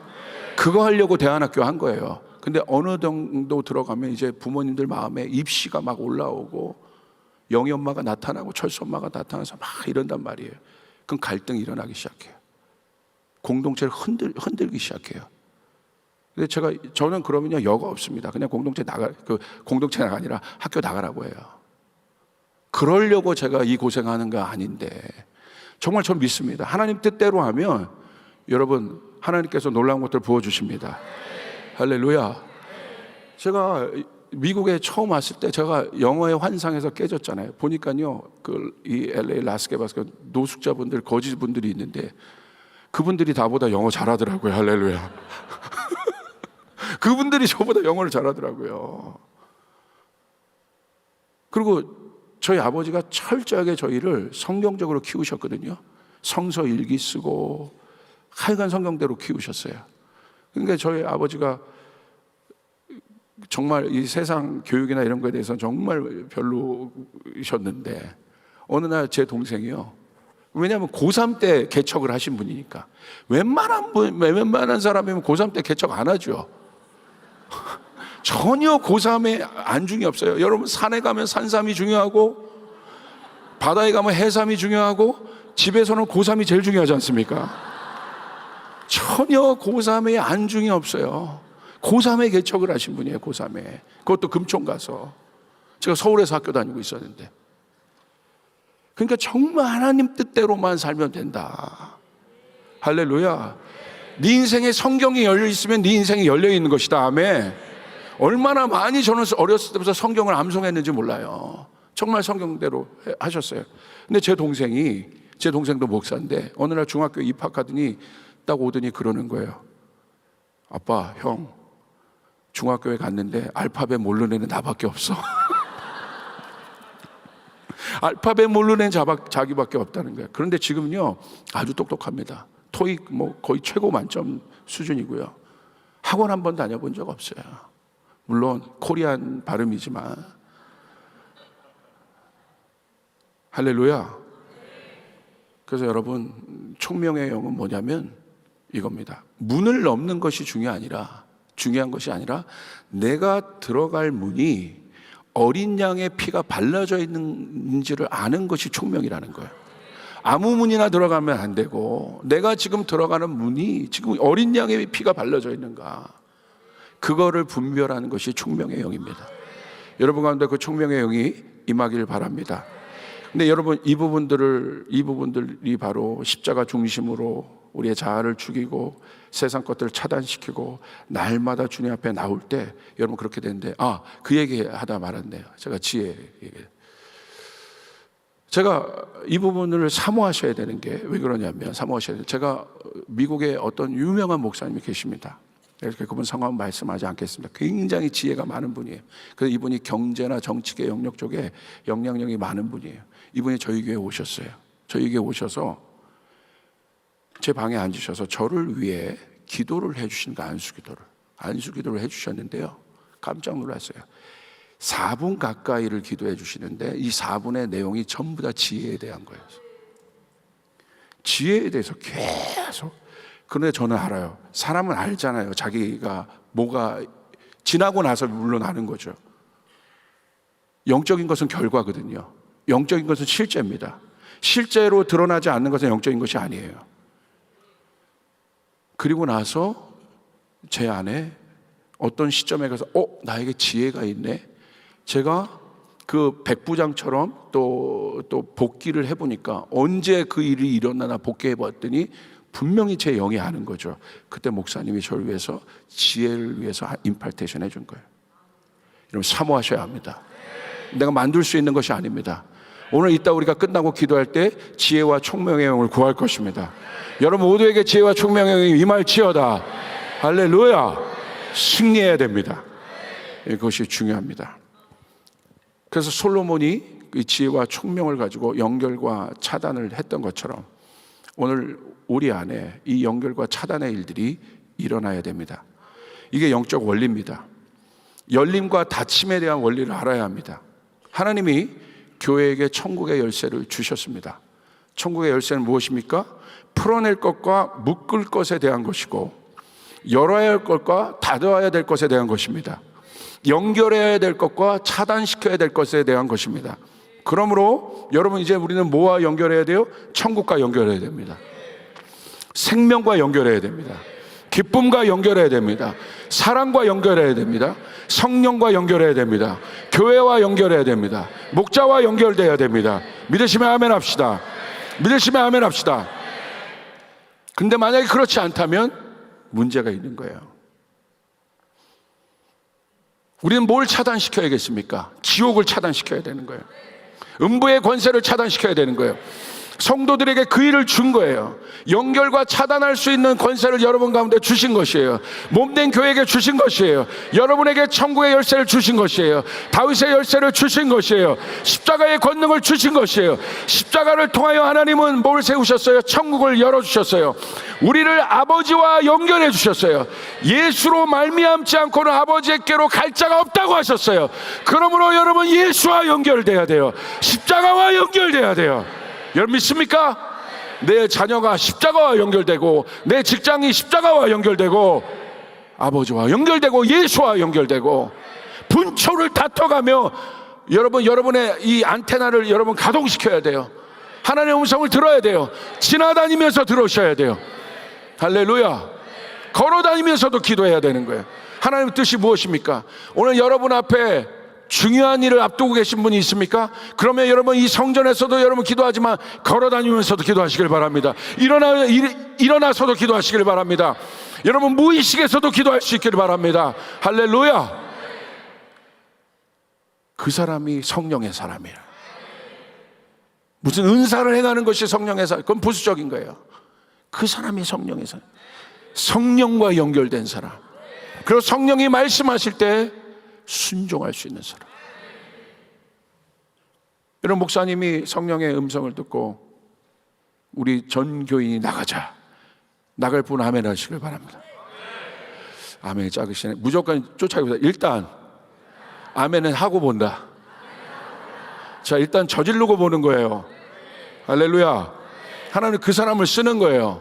그거 하려고 대안학교 한 거예요. 근데 어느 정도 들어가면 이제 부모님들 마음에 입시가 막 올라오고 영희 엄마가 나타나고 철수 엄마가 나타나서 막 이런단 말이에요. 그럼 갈등이 일어나기 시작해요. 공동체를 흔들기 시작해요. 근데 저는 그러면요, 여가 없습니다. 그냥 공동체가 아니라 학교 나가라고 해요. 그러려고 제가 이 고생하는 거 아닌데, 정말 전 믿습니다. 하나님 뜻대로 하면 여러분, 하나님께서 놀라운 것들을 부어주십니다. 할렐루야. 제가 미국에 처음 왔을 때 제가 영어의 환상에서 깨졌잖아요. 보니까요, 이 LA 라스베가스 노숙자분들, 거지분들이 있는데 그분들이 나보다 영어 잘하더라고요. 할렐루야. 그분들이 저보다 영어를 잘하더라고요. 그리고 저희 아버지가 철저하게 저희를 성경적으로 키우셨거든요. 성서 일기 쓰고 하여간 성경대로 키우셨어요. 그러니까 저희 아버지가 정말 이 세상 교육이나 이런 거에 대해서 정말 별로셨는데, 어느 날 제 동생이요, 왜냐하면 고3 때 개척을 하신 분이니까, 웬만한 사람이면 고3 때 개척 안 하죠. 전혀 고3에 안중이 없어요. 여러분, 산에 가면 산삼이 중요하고 바다에 가면 해삼이 중요하고 집에서는 고3이 제일 중요하지 않습니까? 전혀 고3에 안중이 없어요. 고3에 개척을 하신 분이에요. 고3에. 그것도 금총 가서. 제가 서울에서 학교 다니고 있었는데, 그러니까 정말 하나님 뜻대로만 살면 된다. 할렐루야. 네 인생에 성경이 열려 있으면 네 인생이 열려 있는 것이다. 아멘. 얼마나 많이 저는 어렸을 때부터 성경을 암송했는지 몰라요. 정말 성경대로 하셨어요. 근데 제 동생도 목사인데, 어느 날 중학교 입학하더니 딱 오더니 그러는 거예요. 아빠, 형, 중학교에 갔는데 알파벳 모르는 애는 나밖에 없어. 알파벳 모르는 애는 자기밖에 없다는 거예요. 그런데 지금요, 아주 똑똑합니다. 토익 거의 최고 만점 수준이고요. 학원 한 번 다녀본 적 없어요. 물론 코리안 발음이지만. 할렐루야. 그래서 여러분, 총명의 영은 뭐냐면 이겁니다. 문을 넘는 것이 중요한 것이 아니라 내가 들어갈 문이 어린 양의 피가 발라져 있는지를 아는 것이 총명이라는 거예요. 아무 문이나 들어가면 안 되고, 내가 지금 들어가는 문이 지금 어린 양의 피가 발라져 있는가, 그거를 분별하는 것이 총명의 영입니다. 여러분 가운데 그 총명의 영이 임하기를 바랍니다. 근데 여러분, 이 부분들이 바로 십자가 중심으로 우리의 자아를 죽이고 세상 것들을 차단시키고 날마다 주님 앞에 나올 때, 여러분 그렇게 되는데, 그 얘기 하다 말았네요. 제가 지혜 얘기. 제가 이 부분을 사모하셔야 되는 게, 왜 그러냐면, 제가 미국에 어떤 유명한 목사님이 계십니다. 이렇게 그분 성함은 말씀하지 않겠습니다. 굉장히 지혜가 많은 분이에요. 그래서 이분이 경제나 정치계 영역 쪽에 영향력이 많은 분이에요. 이분이 저희 교회에 오셨어요. 저희 교회에 오셔서 제 방에 앉으셔서 저를 위해 기도를 해주시는 거예요. 안수기도를 해주셨는데요, 깜짝 놀랐어요. 4분 가까이를 기도해 주시는데 이 4분의 내용이 전부 다 지혜에 대한 거예요. 지혜에 대해서 계속. 그런데 저는 알아요. 사람은 알잖아요. 자기가 뭐가 지나고 나서 물론 아는 거죠. 영적인 것은 결과거든요. 영적인 것은 실제입니다. 실제로 드러나지 않는 것은 영적인 것이 아니에요. 그리고 나서 제 안에 어떤 시점에 가서 나에게 지혜가 있네. 제가 그 백부장처럼 또 복기를 해보니까 언제 그 일이 일어나나 복귀해봤더니 분명히 제 영이 아는 거죠. 그때 목사님이 저를 위해서 지혜를 위해서 임팔테이션 해준 거예요. 여러분, 사모하셔야 합니다. 내가 만들 수 있는 것이 아닙니다. 오늘 이따 우리가 끝나고 기도할 때 지혜와 총명의 영을 구할 것입니다. 여러분 모두에게 지혜와 총명의 영이 임할지어다. 할렐루야. 승리해야 됩니다. 이것이 중요합니다. 그래서 솔로몬이 그 지혜와 총명을 가지고 연결과 차단을 했던 것처럼 오늘 우리 안에 이 연결과 차단의 일들이 일어나야 됩니다. 이게 영적 원리입니다. 열림과 닫힘에 대한 원리를 알아야 합니다. 하나님이 교회에게 천국의 열쇠를 주셨습니다. 천국의 열쇠는 무엇입니까? 풀어낼 것과 묶을 것에 대한 것이고, 열어야 할 것과 닫아야 될 것에 대한 것입니다. 연결해야 될 것과 차단시켜야 될 것에 대한 것입니다. 그러므로 여러분, 이제 우리는 뭐와 연결해야 돼요? 천국과 연결해야 됩니다. 생명과 연결해야 됩니다. 기쁨과 연결해야 됩니다. 사랑과 연결해야 됩니다. 성령과 연결해야 됩니다. 교회와 연결해야 됩니다. 목자와 연결돼야 됩니다. 믿으시면 아멘 합시다. 믿으시면 아멘 합시다. 근데 만약에 그렇지 않다면 문제가 있는 거예요. 우리는 뭘 차단시켜야겠습니까? 지옥을 차단시켜야 되는 거예요. 음부의 권세를 차단시켜야 되는 거예요. 성도들에게 그 일을 준 거예요. 연결과 차단할 수 있는 권세를 여러분 가운데 주신 것이에요. 몸된 교회에게 주신 것이에요. 여러분에게 천국의 열쇠를 주신 것이에요. 다윗의 열쇠를 주신 것이에요. 십자가의 권능을 주신 것이에요. 십자가를 통하여 하나님은 뭘 세우셨어요? 천국을 열어주셨어요. 우리를 아버지와 연결해 주셨어요. 예수로 말미암지 않고는 아버지께로 갈 자가 없다고 하셨어요. 그러므로 여러분 예수와 연결돼야 돼요. 십자가와 연결돼야 돼요. 여러분 믿습니까? 내 자녀가 십자가와 연결되고, 내 직장이 십자가와 연결되고, 아버지와 연결되고, 예수와 연결되고, 분초를 다퉈가며 여러분의 이 안테나를 여러분 가동시켜야 돼요. 하나님의 음성을 들어야 돼요. 지나다니면서 들으셔야 돼요. 할렐루야. 걸어다니면서도 기도해야 되는 거예요. 하나님의 뜻이 무엇입니까? 오늘 여러분 앞에 중요한 일을 앞두고 계신 분이 있습니까? 그러면 여러분 이 성전에서도 여러분 기도하지만 걸어다니면서도 기도하시길 바랍니다. 일어나서도 기도하시길 바랍니다. 여러분 무의식에서도 기도할 수 있기를 바랍니다. 할렐루야. 그 사람이 성령의 사람이에요. 무슨 은사를 행하는 것이 성령의 사람, 그건 부수적인 거예요. 그 사람이 성령의 사람, 성령과 연결된 사람, 그리고 성령이 말씀하실 때 순종할 수 있는 사람. 여러분 목사님이 성령의 음성을 듣고 우리 전 교인이 나갈 분 아멘 하시길 바랍니다. 아멘이 작으시네. 무조건 쫓아가기보다 일단 아멘은 하고 본다. 자, 일단 저지르고 보는 거예요. 할렐루야. 하나님 그 사람을 쓰는 거예요.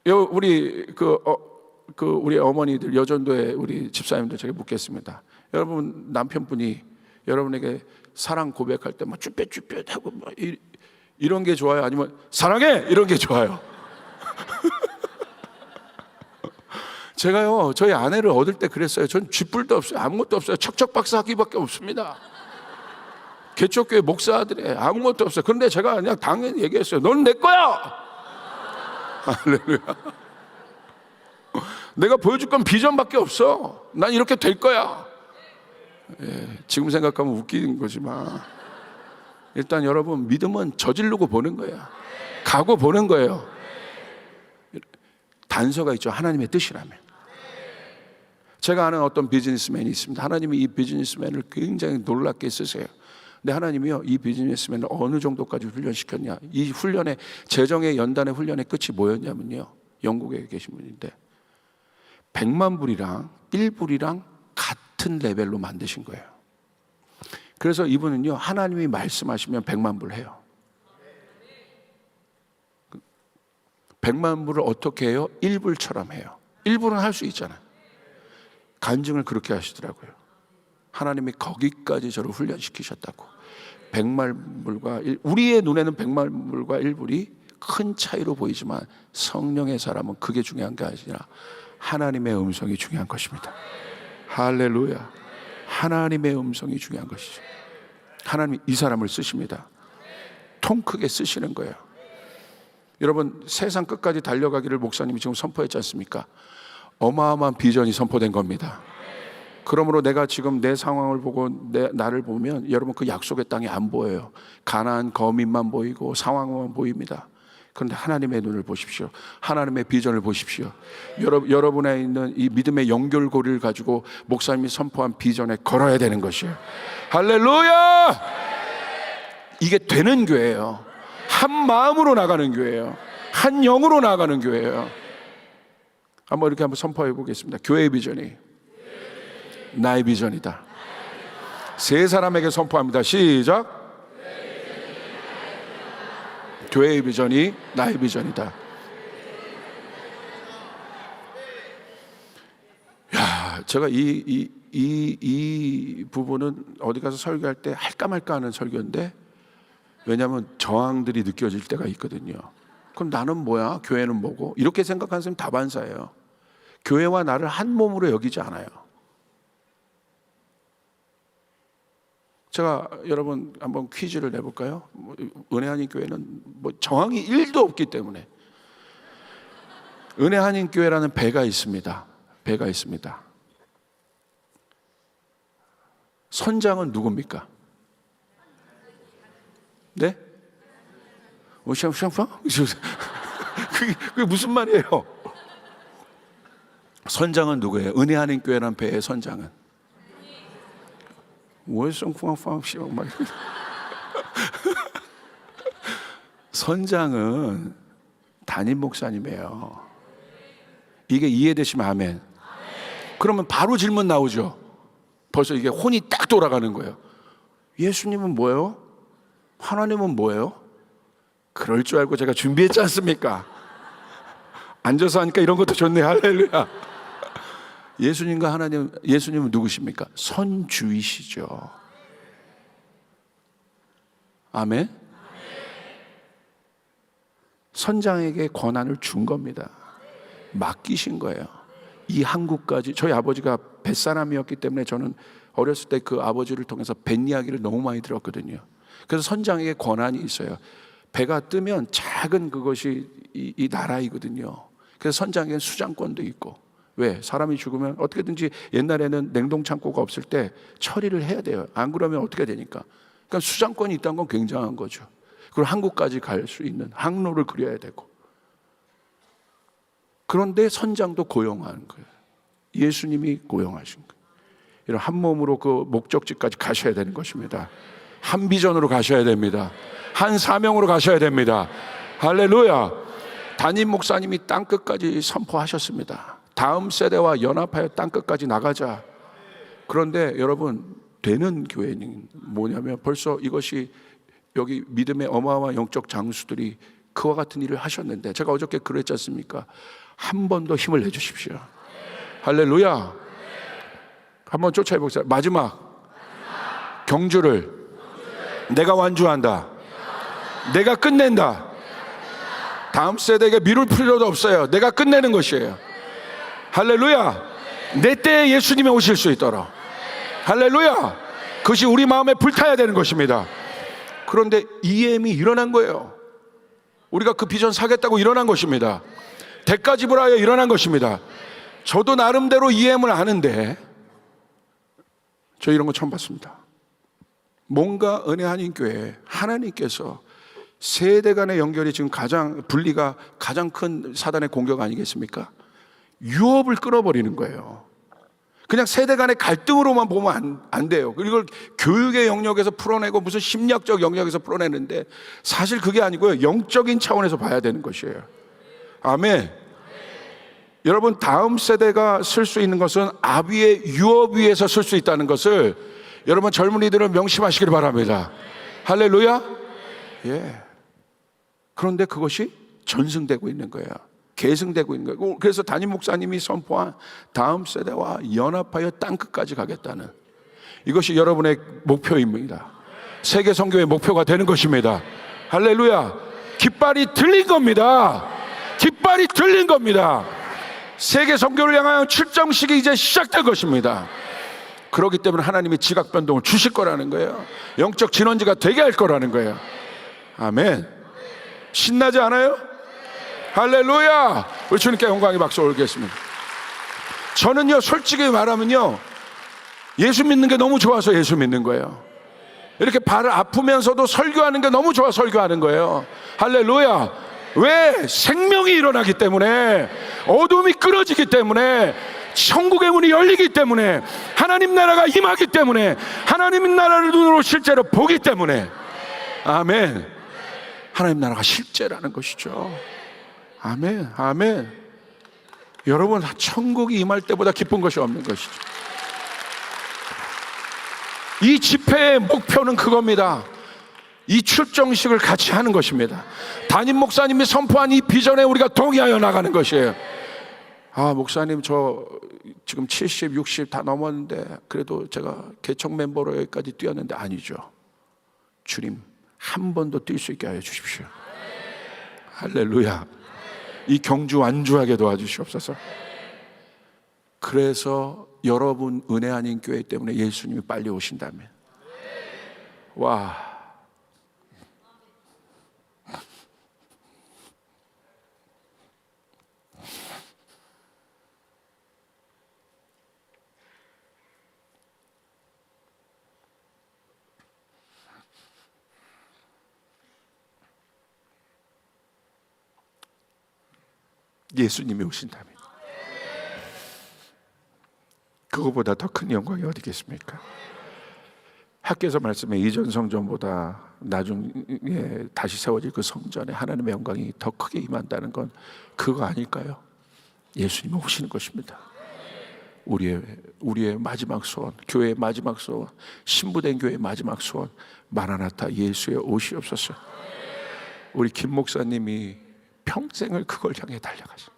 우리 우리 어머니들, 여전도의 우리 집사님들 제가 묻겠습니다. 여러분 남편분이 여러분에게 사랑 고백할 때 막 쭈뼛쭈뼛하고 막 이런 게 좋아요? 아니면 사랑해! 이런 게 좋아요? 제가요 저희 아내를 얻을 때 그랬어요. 전 쥐뿔도 없어요. 아무것도 없어요. 척척박사하기밖에 없습니다. 개척교회 목사들의 아무것도 없어요. 그런데 제가 그냥 당연히 얘기했어요. 넌 내 거야! 할렐루야. 내가 보여줄 건 비전밖에 없어. 난 이렇게 될 거야. 지금 생각하면 웃기는 거지만 일단 여러분 믿음은 저지르고 보는 거야. 가고 보는 거예요. 단서가 있죠. 하나님의 뜻이라면. 제가 아는 어떤 비즈니스맨이 있습니다. 하나님이 이 비즈니스맨을 굉장히 놀랍게 쓰세요. 근데 하나님이요 이 비즈니스맨을 어느 정도까지 훈련시켰냐, 이 훈련의 재정의 연단의 훈련의 끝이 뭐였냐면요, 영국에 계신 분인데 100만 불이랑 1불이랑 같은 레벨로 만드신 거예요. 그래서 이분은요 하나님이 말씀하시면 100만 불 해요. 100만 불을 어떻게 해요? 1불처럼 해요. 1불은 할 수 있잖아요. 간증을 그렇게 하시더라고요. 하나님이 거기까지 저를 훈련시키셨다고. 100만 불과 우리의 눈에는 100만 불과 1불이 큰 차이로 보이지만 성령의 사람은 그게 중요한 게 아니라 하나님의 음성이 중요한 것입니다. 할렐루야. 하나님의 음성이 중요한 것이죠. 하나님이 이 사람을 쓰십니다. 통 크게 쓰시는 거예요. 여러분 세상 끝까지 달려가기를 목사님이 지금 선포했지 않습니까? 어마어마한 비전이 선포된 겁니다. 그러므로 내가 지금 내 상황을 보고 나를 보면 여러분 그 약속의 땅이 안 보여요. 가나안 거민만 보이고 상황만 보입니다. 그런데 하나님의 눈을 보십시오. 하나님의 비전을 보십시오. 여러분에 있는 이 믿음의 연결고리를 가지고 목사님이 선포한 비전에 걸어야 되는 것이에요. 할렐루야! 이게 되는 교회예요. 한 마음으로 나가는 교회예요. 한 영으로 나가는 교회예요. 한번 선포해 보겠습니다. 교회의 비전이 나의 비전이다. 세 사람에게 선포합니다. 시작. 교회의 비전이 나의 비전이다. 야, 제가 이 부분은 어디 가서 설교할 때 할까 말까 하는 설교인데, 왜냐하면 저항들이 느껴질 때가 있거든요. 그럼 나는 뭐야? 교회는 뭐고? 이렇게 생각하는 사람이 다반사예요. 교회와 나를 한 몸으로 여기지 않아요. 제가 여러분 한번 퀴즈를 내볼까요? 은혜 한인 교회는 정황이 1도 없기 때문에 은혜 한인 교회라는 배가 있습니다. 배가 있습니다. 선장은 누굽니까? 네? 그게 무슨 말이에요? 선장은 누구예요? 은혜 한인 교회라는 배의 선장은? 선장은 담임 목사님이에요. 이게 이해되시면 아멘. 그러면 바로 질문 나오죠. 벌써 이게 혼이 딱 돌아가는 거예요. 예수님은 뭐예요? 하나님은 뭐예요? 그럴 줄 알고 제가 준비했지 않습니까? 앉아서 하니까 이런 것도 좋네. 할렐루야. 예수님과 하나님, 예수님은 누구십니까? 선주이시죠. 아멘. 선장에게 권한을 준 겁니다. 맡기신 거예요. 이 한국까지. 저희 아버지가 뱃사람이었기 때문에 저는 어렸을 때 그 아버지를 통해서 뱃 이야기를 너무 많이 들었거든요. 그래서 선장에게 권한이 있어요. 배가 뜨면 작은 그것이 이 나라이거든요. 그래서 선장에게는 수장권도 있고. 왜? 사람이 죽으면 어떻게든지 옛날에는 냉동창고가 없을 때 처리를 해야 돼요. 안 그러면 어떻게 되니까. 그러니까 수장권이 있다는 건 굉장한 거죠. 그리고 한국까지 갈 수 있는 항로를 그려야 되고. 그런데 선장도 고용하는 거예요. 예수님이 고용하신 거예요. 이런 한 몸으로 그 목적지까지 가셔야 되는 것입니다. 한 비전으로 가셔야 됩니다. 한 사명으로 가셔야 됩니다. 할렐루야. 담임 목사님이 땅끝까지 선포하셨습니다. 다음 세대와 연합하여 땅끝까지 나가자. 그런데 여러분, 되는 교회는 뭐냐면 벌써 이것이 여기 믿음의 어마어마한 영적 장수들이 그와 같은 일을 하셨는데, 제가 어저께 그랬지 않습니까? 한 번 더 힘을 내주십시오. 할렐루야. 한번 쫓아해보세요. 마지막 경주를 내가 완주한다. 내가 끝낸다. 다음 세대에게 미룰 필요도 없어요. 내가 끝내는 것이에요. 할렐루야. 내 때에 예수님이 오실 수 있도록. 할렐루야. 그것이 우리 마음에 불타야 되는 것입니다. 그런데 EM이 일어난 거예요. 우리가 그 비전 사겠다고 일어난 것입니다. 대가 지불하여 일어난 것입니다. 저도 나름대로 EM을 아는데 저 이런 거 처음 봤습니다. 뭔가 은혜 한인 교회 하나님께서 세대 간의 연결이 지금 분리가 가장 큰 사단의 공격 아니겠습니까? 유업을 끊어버리는 거예요. 그냥 세대 간의 갈등으로만 보면 안 돼요. 이걸 교육의 영역에서 풀어내고 무슨 심리학적 영역에서 풀어내는데 사실 그게 아니고요. 영적인 차원에서 봐야 되는 것이에요. 아멘. 여러분, 다음 세대가 쓸 수 있는 것은 아비의 유업 위에서 쓸 수 있다는 것을 여러분 젊은이들은 명심하시길 바랍니다. 할렐루야. 예. 그런데 그것이 전승되고 있는 거예요. 계승되고 있는 거예요. 그래서 담임 목사님이 선포한 다음 세대와 연합하여 땅끝까지 가겠다는 이것이 여러분의 목표입니다. 세계 선교의 목표가 되는 것입니다. 할렐루야. 깃발이 들린 겁니다. 깃발이 들린 겁니다. 세계 선교를 향하여 출정식이 이제 시작된 것입니다. 그렇기 때문에 하나님이 지각 변동을 주실 거라는 거예요. 영적 진원지가 되게 할 거라는 거예요. 아멘. 신나지 않아요? 할렐루야. 우리 주님께 영광의 박수 올리겠습니다. 저는요, 솔직히 말하면요, 예수 믿는 게 너무 좋아서 예수 믿는 거예요. 이렇게 발을 아프면서도 설교하는 게 너무 좋아 설교하는 거예요. 할렐루야. 왜? 생명이 일어나기 때문에, 어둠이 끊어지기 때문에, 천국의 문이 열리기 때문에, 하나님 나라가 임하기 때문에, 하나님 나라를 눈으로 실제로 보기 때문에. 아멘. 하나님 나라가 실제라는 것이죠. 아멘. 아멘. 여러분, 천국이 임할 때보다 기쁜 것이 없는 것이죠. 이 집회의 목표는 그겁니다. 이 출정식을 같이 하는 것입니다. 담임 목사님이 선포한 이 비전에 우리가 동의하여 나가는 것이에요. 아, 목사님, 저 지금 70, 60 다 넘었는데 그래도 제가 개척 멤버로 여기까지 뛰었는데, 아니죠. 주님, 한 번 더 뛸 수 있게 하여 주십시오. 할렐루야. 이 경주 완주하게 도와주시옵소서. 그래서 여러분 은혜 아닌 교회 때문에 예수님이 빨리 오신다면, 와, 예수님이 오신다면 그거보다 더 큰 영광이 어디겠습니까? 학교에서 말씀해 이전 성전보다 나중에 다시 세워질 그 성전에 하나님의 영광이 더 크게 임한다는 건 그거 아닐까요? 예수님이 오시는 것입니다. 우리의 마지막 소원, 교회의 마지막 소원, 신부된 교회의 마지막 소원, 마라나타 예수의 오시옵소서. 우리 김 목사님이 평생을 그걸 향해 달려가죠.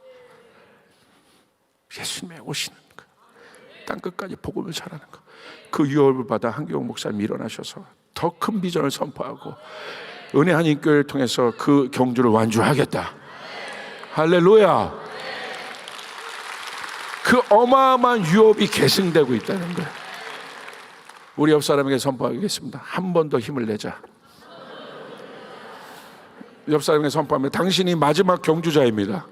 예수님의 오시는 거, 땅 끝까지 복음을 전하는 거. 그 유업을 받아 한경호 목사님 일어나셔서 더 큰 비전을 선포하고 은혜 한인 교회를 통해서 그 경주를 완주하겠다. 할렐루야. 그 어마어마한 유업이 계승되고 있다는 거예요. 우리 옆 사람에게 선포하겠습니다. 한 번 더 힘을 내자. 옆 사람에게 선포하면 당신이 마지막 경주자입니다.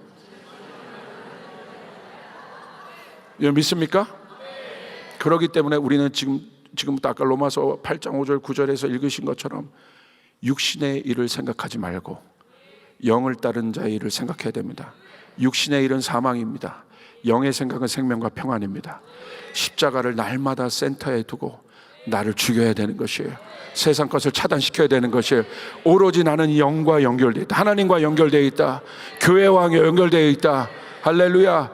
여러분 믿습니까? 그렇기 때문에 우리는 지금부터 아까 로마서 8장 5절 9절에서 읽으신 것처럼 육신의 일을 생각하지 말고 영을 따른 자의 일을 생각해야 됩니다. 육신의 일은 사망입니다. 영의 생각은 생명과 평안입니다. 십자가를 날마다 센터에 두고 나를 죽여야 되는 것이에요. 세상 것을 차단시켜야 되는 것이에요. 오로지 나는 영과 연결되어 있다. 하나님과 연결되어 있다. 교회와 연결되어 있다. 할렐루야.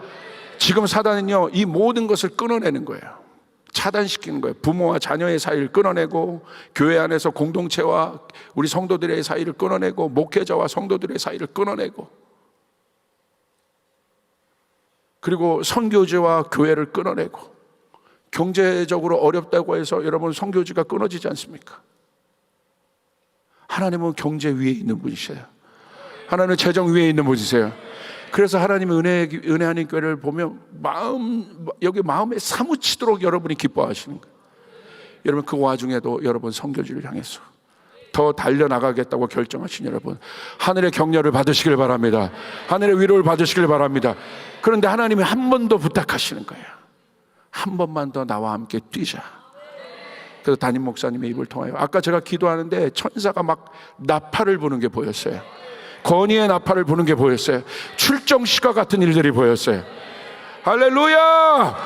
지금 사단은요, 이 모든 것을 끊어내는 거예요. 차단시키는 거예요. 부모와 자녀의 사이를 끊어내고, 교회 안에서 공동체와 우리 성도들의 사이를 끊어내고, 목회자와 성도들의 사이를 끊어내고, 그리고 선교지와 교회를 끊어내고, 경제적으로 어렵다고 해서 여러분 선교지가 끊어지지 않습니까? 하나님은 경제 위에 있는 분이세요. 하나님은 재정 위에 있는 분이세요. 그래서 하나님의 은혜 아닌 교회를 보면 여기 마음에 사무치도록 여러분이 기뻐하시는 거예요. 여러분 그 와중에도 여러분 선교지를 향해서 더 달려나가겠다고 결정하신 여러분, 하늘의 격려를 받으시길 바랍니다. 하늘의 위로를 받으시길 바랍니다. 그런데 하나님이 한 번 더 부탁하시는 거예요. 한 번만 더 나와 함께 뛰자. 그래서 담임 목사님의 입을 통하여 아까 제가 기도하는데 천사가 막 나팔을 부는 게 보였어요. 건의의 나팔을 부는 게 보였어요. 출정시가 같은 일들이 보였어요. 할렐루야!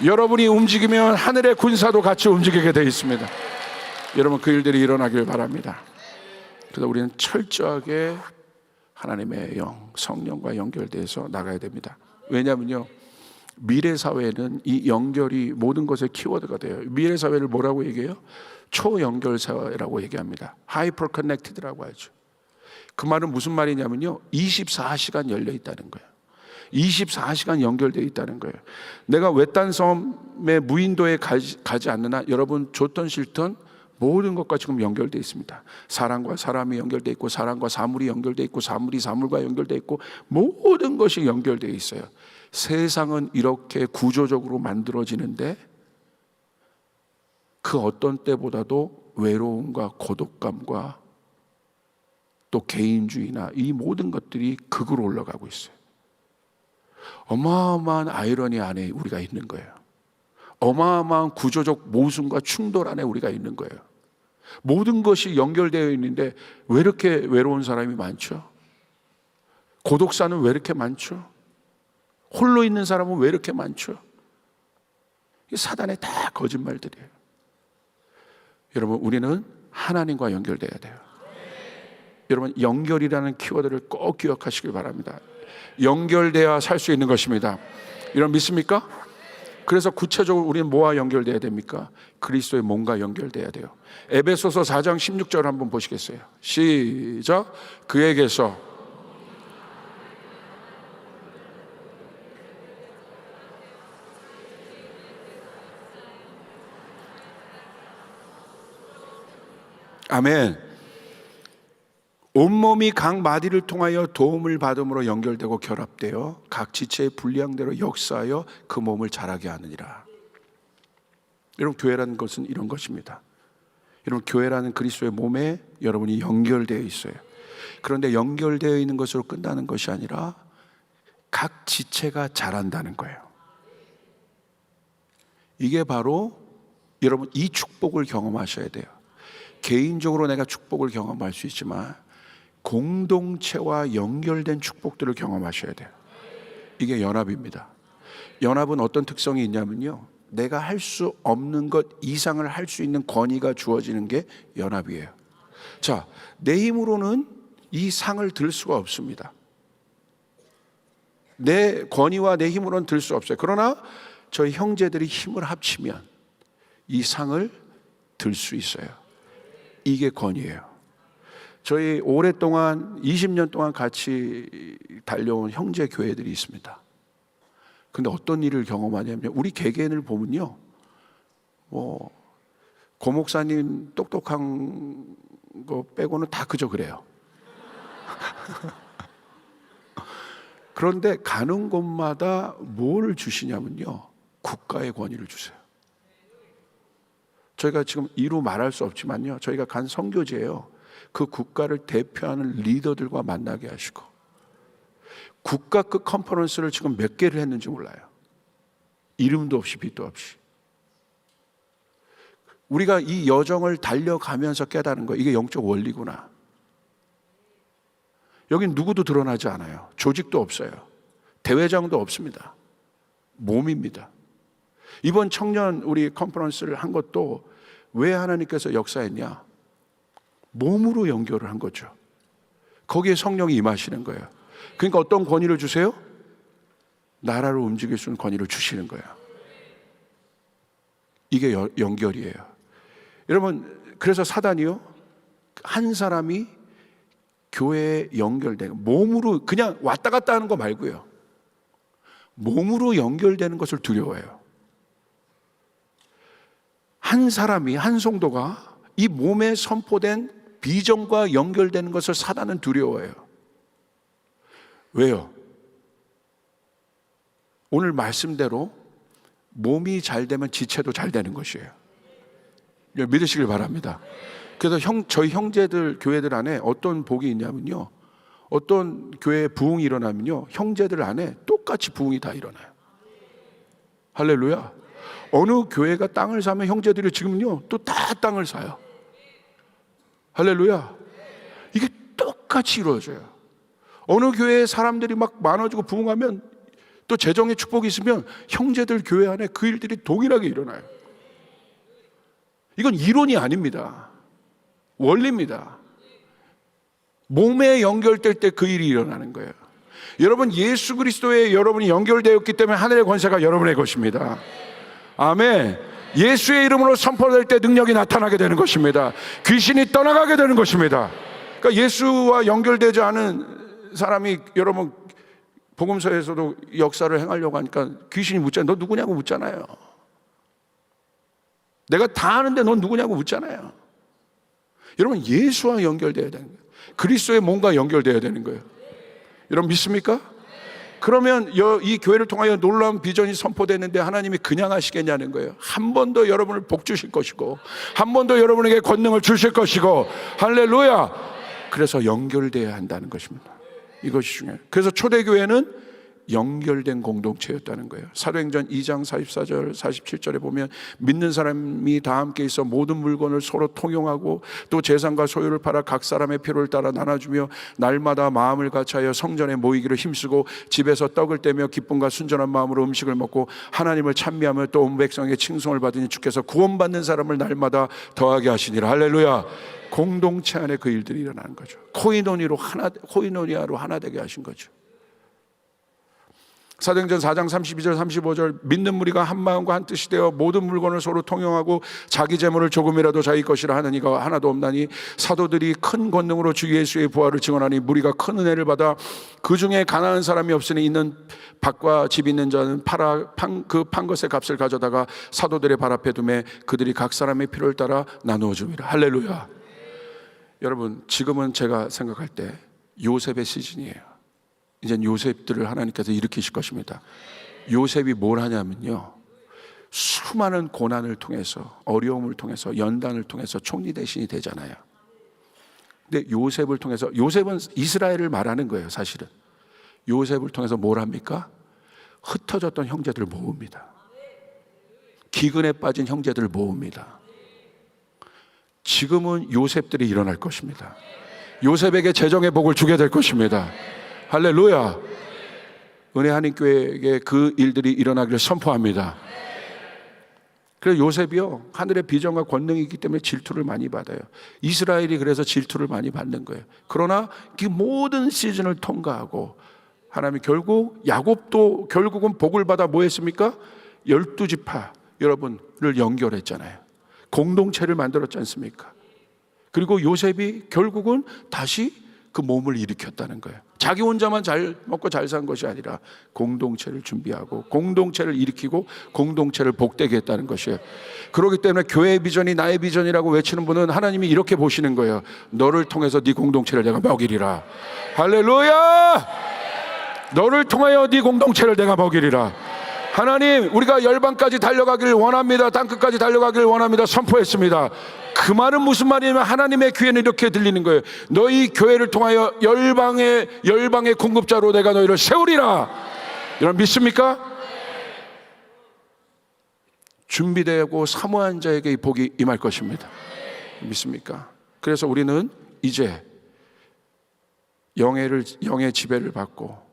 여러분이 움직이면 하늘의 군사도 같이 움직이게 되어 있습니다. 여러분 그 일들이 일어나길 바랍니다. 그래서 우리는 철저하게 하나님의 영, 성령과 연결돼서 나가야 됩니다. 왜냐하면요, 미래 사회는 이 연결이 모든 것의 키워드가 돼요. 미래 사회를 뭐라고 얘기해요? 초연결 사회라고 얘기합니다. 하이퍼 커넥티드라고 하죠. 그 말은 무슨 말이냐면요, 24시간 열려 있다는 거예요. 24시간 연결되어 있다는 거예요. 내가 외딴 섬의 무인도에 가지 않는 한 여러분 좋든 싫든 모든 것과 지금 연결되어 있습니다. 사람과 사람이 연결되어 있고, 사람과 사물이 연결되어 있고, 사물이 사물과 연결되어 있고, 모든 것이 연결되어 있어요. 세상은 이렇게 구조적으로 만들어지는데 그 어떤 때보다도 외로움과 고독감과 또 개인주의나 이 모든 것들이 극으로 올라가고 있어요. 어마어마한 아이러니 안에 우리가 있는 거예요. 어마어마한 구조적 모순과 충돌 안에 우리가 있는 거예요. 모든 것이 연결되어 있는데 왜 이렇게 외로운 사람이 많죠? 고독사는 왜 이렇게 많죠? 홀로 있는 사람은 왜 이렇게 많죠? 이게 사단의 다 거짓말들이에요. 여러분 우리는 하나님과 연결돼야 돼요. 여러분 연결이라는 키워드를 꼭 기억하시길 바랍니다. 연결돼야 살 수 있는 것입니다. 여러분 믿습니까? 그래서 구체적으로 우리는 뭐와 연결돼야 됩니까? 그리스도의 몸과 연결돼야 돼요. 에베소서 4장 16절 한번 보시겠어요? 시작. 그에게서 아멘. 온몸이 각 마디를 통하여 도움을 받음으로 연결되고 결합되어 각 지체의 분량대로 역사하여 그 몸을 자라게 하느니라. 여러분, 교회라는 것은 이런 것입니다. 여러분, 교회라는 그리스도의 몸에 여러분이 연결되어 있어요. 그런데 연결되어 있는 것으로 끝나는 것이 아니라 각 지체가 자란다는 거예요. 이게 바로 여러분, 이 축복을 경험하셔야 돼요. 개인적으로 내가 축복을 경험할 수 있지만 공동체와 연결된 축복들을 경험하셔야 돼요. 이게 연합입니다. 연합은 어떤 특성이 있냐면요, 내가 할 수 없는 것 이상을 할 수 있는 권위가 주어지는 게 연합이에요. 자, 내 힘으로는 이 상을 들 수가 없습니다. 내 권위와 내 힘으로는 들 수 없어요. 그러나 저희 형제들이 힘을 합치면 이 상을 들 수 있어요. 이게 권위예요. 저희 오랫동안 20년 동안 같이 달려온 형제 교회들이 있습니다. 근데 어떤 일을 경험하냐면, 우리 개개인을 보면요, 고 목사님 똑똑한 거 빼고는 다 그저 그래요. 그런데 가는 곳마다 뭘 주시냐면요, 국가의 권위를 주세요. 저희가 지금 이루 말할 수 없지만요, 저희가 간 선교지예요. 그 국가를 대표하는 리더들과 만나게 하시고, 국가급 컨퍼런스를 지금 몇 개를 했는지 몰라요. 이름도 없이 빛도 없이. 우리가 이 여정을 달려가면서 깨달은 거예요. 이게 영적 원리구나. 여긴 누구도 드러나지 않아요. 조직도 없어요. 대회장도 없습니다. 몸입니다. 이번 청년 우리 컨퍼런스를 한 것도 왜 하나님께서 역사했냐? 몸으로 연결을 한 거죠. 거기에 성령이 임하시는 거예요. 그러니까 어떤 권위를 주세요? 나라를 움직일 수 있는 권위를 주시는 거예요. 이게 연결이에요. 여러분, 그래서 사단이요, 한 사람이 교회에 연결되는, 몸으로 그냥 왔다 갔다 하는 거 말고요, 몸으로 연결되는 것을 두려워해요. 한 사람이, 한 성도가 이 몸에 선포된 비전과 연결되는 것을 사단은 두려워해요. 왜요? 오늘 말씀대로 몸이 잘 되면 지체도 잘 되는 것이에요. 믿으시길 바랍니다. 그래서 저희 형제들 교회들 안에 어떤 복이 있냐면요, 어떤 교회에 부흥이 일어나면요, 형제들 안에 똑같이 부흥이 다 일어나요. 할렐루야. 어느 교회가 땅을 사면 형제들이 지금요 또 다 땅을 사요. 할렐루야. 이게 똑같이 이루어져요. 어느 교회에 사람들이 막 많아지고 부흥하면, 또 재정의 축복이 있으면 형제들 교회 안에 그 일들이 동일하게 일어나요. 이건 이론이 아닙니다. 원리입니다. 몸에 연결될 때 그 일이 일어나는 거예요. 여러분, 예수 그리스도에 여러분이 연결되었기 때문에 하늘의 권세가 여러분의 것입니다. 아멘. 예수의 이름으로 선포될 때 능력이 나타나게 되는 것입니다. 귀신이 떠나가게 되는 것입니다. 그러니까 예수와 연결되지 않은 사람이, 여러분 복음서에서도 역사를 행하려고 하니까 귀신이 묻잖아요. 너 누구냐고 묻잖아요. 내가 다 아는데 넌 누구냐고 묻잖아요. 여러분, 예수와 연결되어야 되는 거예요. 그리스도의 몸과 연결되어야 되는 거예요. 여러분 믿습니까? 그러면 이 교회를 통하여 놀라운 비전이 선포되는데 하나님이 그냥 하시겠냐는 거예요. 한 번 더 여러분을 복 주실 것이고, 한 번 더 여러분에게 권능을 주실 것이고, 할렐루야. 그래서 연결되어야 한다는 것입니다. 이것이 중요해요. 그래서 초대교회는 연결된 공동체였다는 거예요. 사도행전 2장 44절 47절에 보면, 믿는 사람이 다 함께 있어 모든 물건을 서로 통용하고 또 재산과 소유를 팔아 각 사람의 필요를 따라 나눠주며 날마다 마음을 같이하여 성전에 모이기를 힘쓰고 집에서 떡을 떼며 기쁨과 순전한 마음으로 음식을 먹고 하나님을 찬미하며 또 온 백성에게 칭송을 받으니 주께서 구원받는 사람을 날마다 더하게 하시니라. 할렐루야. 공동체 안에 그 일들이 일어나는 거죠. 코이노니아로 하나 되게 하신 거죠. 사도행전 4장 32절 35절, 믿는 무리가 한 마음과 한 뜻이 되어 모든 물건을 서로 통용하고 자기 재물을 조금이라도 자기 것이라 하는 이가 하나도 없나니 그들이 큰 권능으로 주 예수의 부활을 증언하니 무리가 큰 은혜를 받아 그 중에 가난한 사람이 없으니 있는 밭과 집 있는 자는 그 판 것의 값을 가져다가 사도들의 발 앞에 두매 그들이 각 사람의 필요를 따라 나누어 줍니다. 할렐루야. 여러분, 지금은 제가 생각할 때 요셉의 시즌이에요. 이제 요셉들을 하나님께서 일으키실 것입니다. 요셉이 뭘 하냐면요, 수많은 고난을 통해서, 어려움을 통해서, 연단을 통해서 총리 대신이 되잖아요. 근데 요셉을 통해서, 요셉은 이스라엘을 말하는 거예요. 사실은 요셉을 통해서 뭘 합니까? 흩어졌던 형제들을 모읍니다. 기근에 빠진 형제들을 모읍니다. 지금은 요셉들이 일어날 것입니다. 요셉에게 재정의 복을 주게 될 것입니다. 할렐루야. 은혜 한인교회에게 그 일들이 일어나기를 선포합니다. 그래서 요셉이요, 하늘의 비전과 권능이 있기 때문에 질투를 많이 받아요. 이스라엘이 그래서 질투를 많이 받는 거예요. 그러나 그 모든 시즌을 통과하고 하나님이 결국, 야곱도 결국은 복을 받아 뭐 했습니까? 12지파 여러분을 연결했잖아요. 공동체를 만들었지 않습니까? 그리고 요셉이 결국은 다시 그 몸을 일으켰다는 거예요. 자기 혼자만 잘 먹고 잘 산 것이 아니라 공동체를 준비하고 공동체를 일으키고 공동체를 복되게 했다는 것이에요. 그렇기 때문에 교회의 비전이 나의 비전이라고 외치는 분은 하나님이 이렇게 보시는 거예요. 너를 통해서 네 공동체를 내가 먹이리라. 할렐루야. 너를 통하여 네 공동체를 내가 먹이리라. 하나님, 우리가 열방까지 달려가기를 원합니다. 땅끝까지 달려가기를 원합니다. 선포했습니다. 그 말은 무슨 말이냐면 하나님의 귀에는 이렇게 들리는 거예요. 너희 교회를 통하여 열방의 공급자로 내가 너희를 세우리라. 여러분 믿습니까? 준비되고 사모한 자에게 이 복이 임할 것입니다. 믿습니까? 그래서 우리는 이제 영의 지배를 받고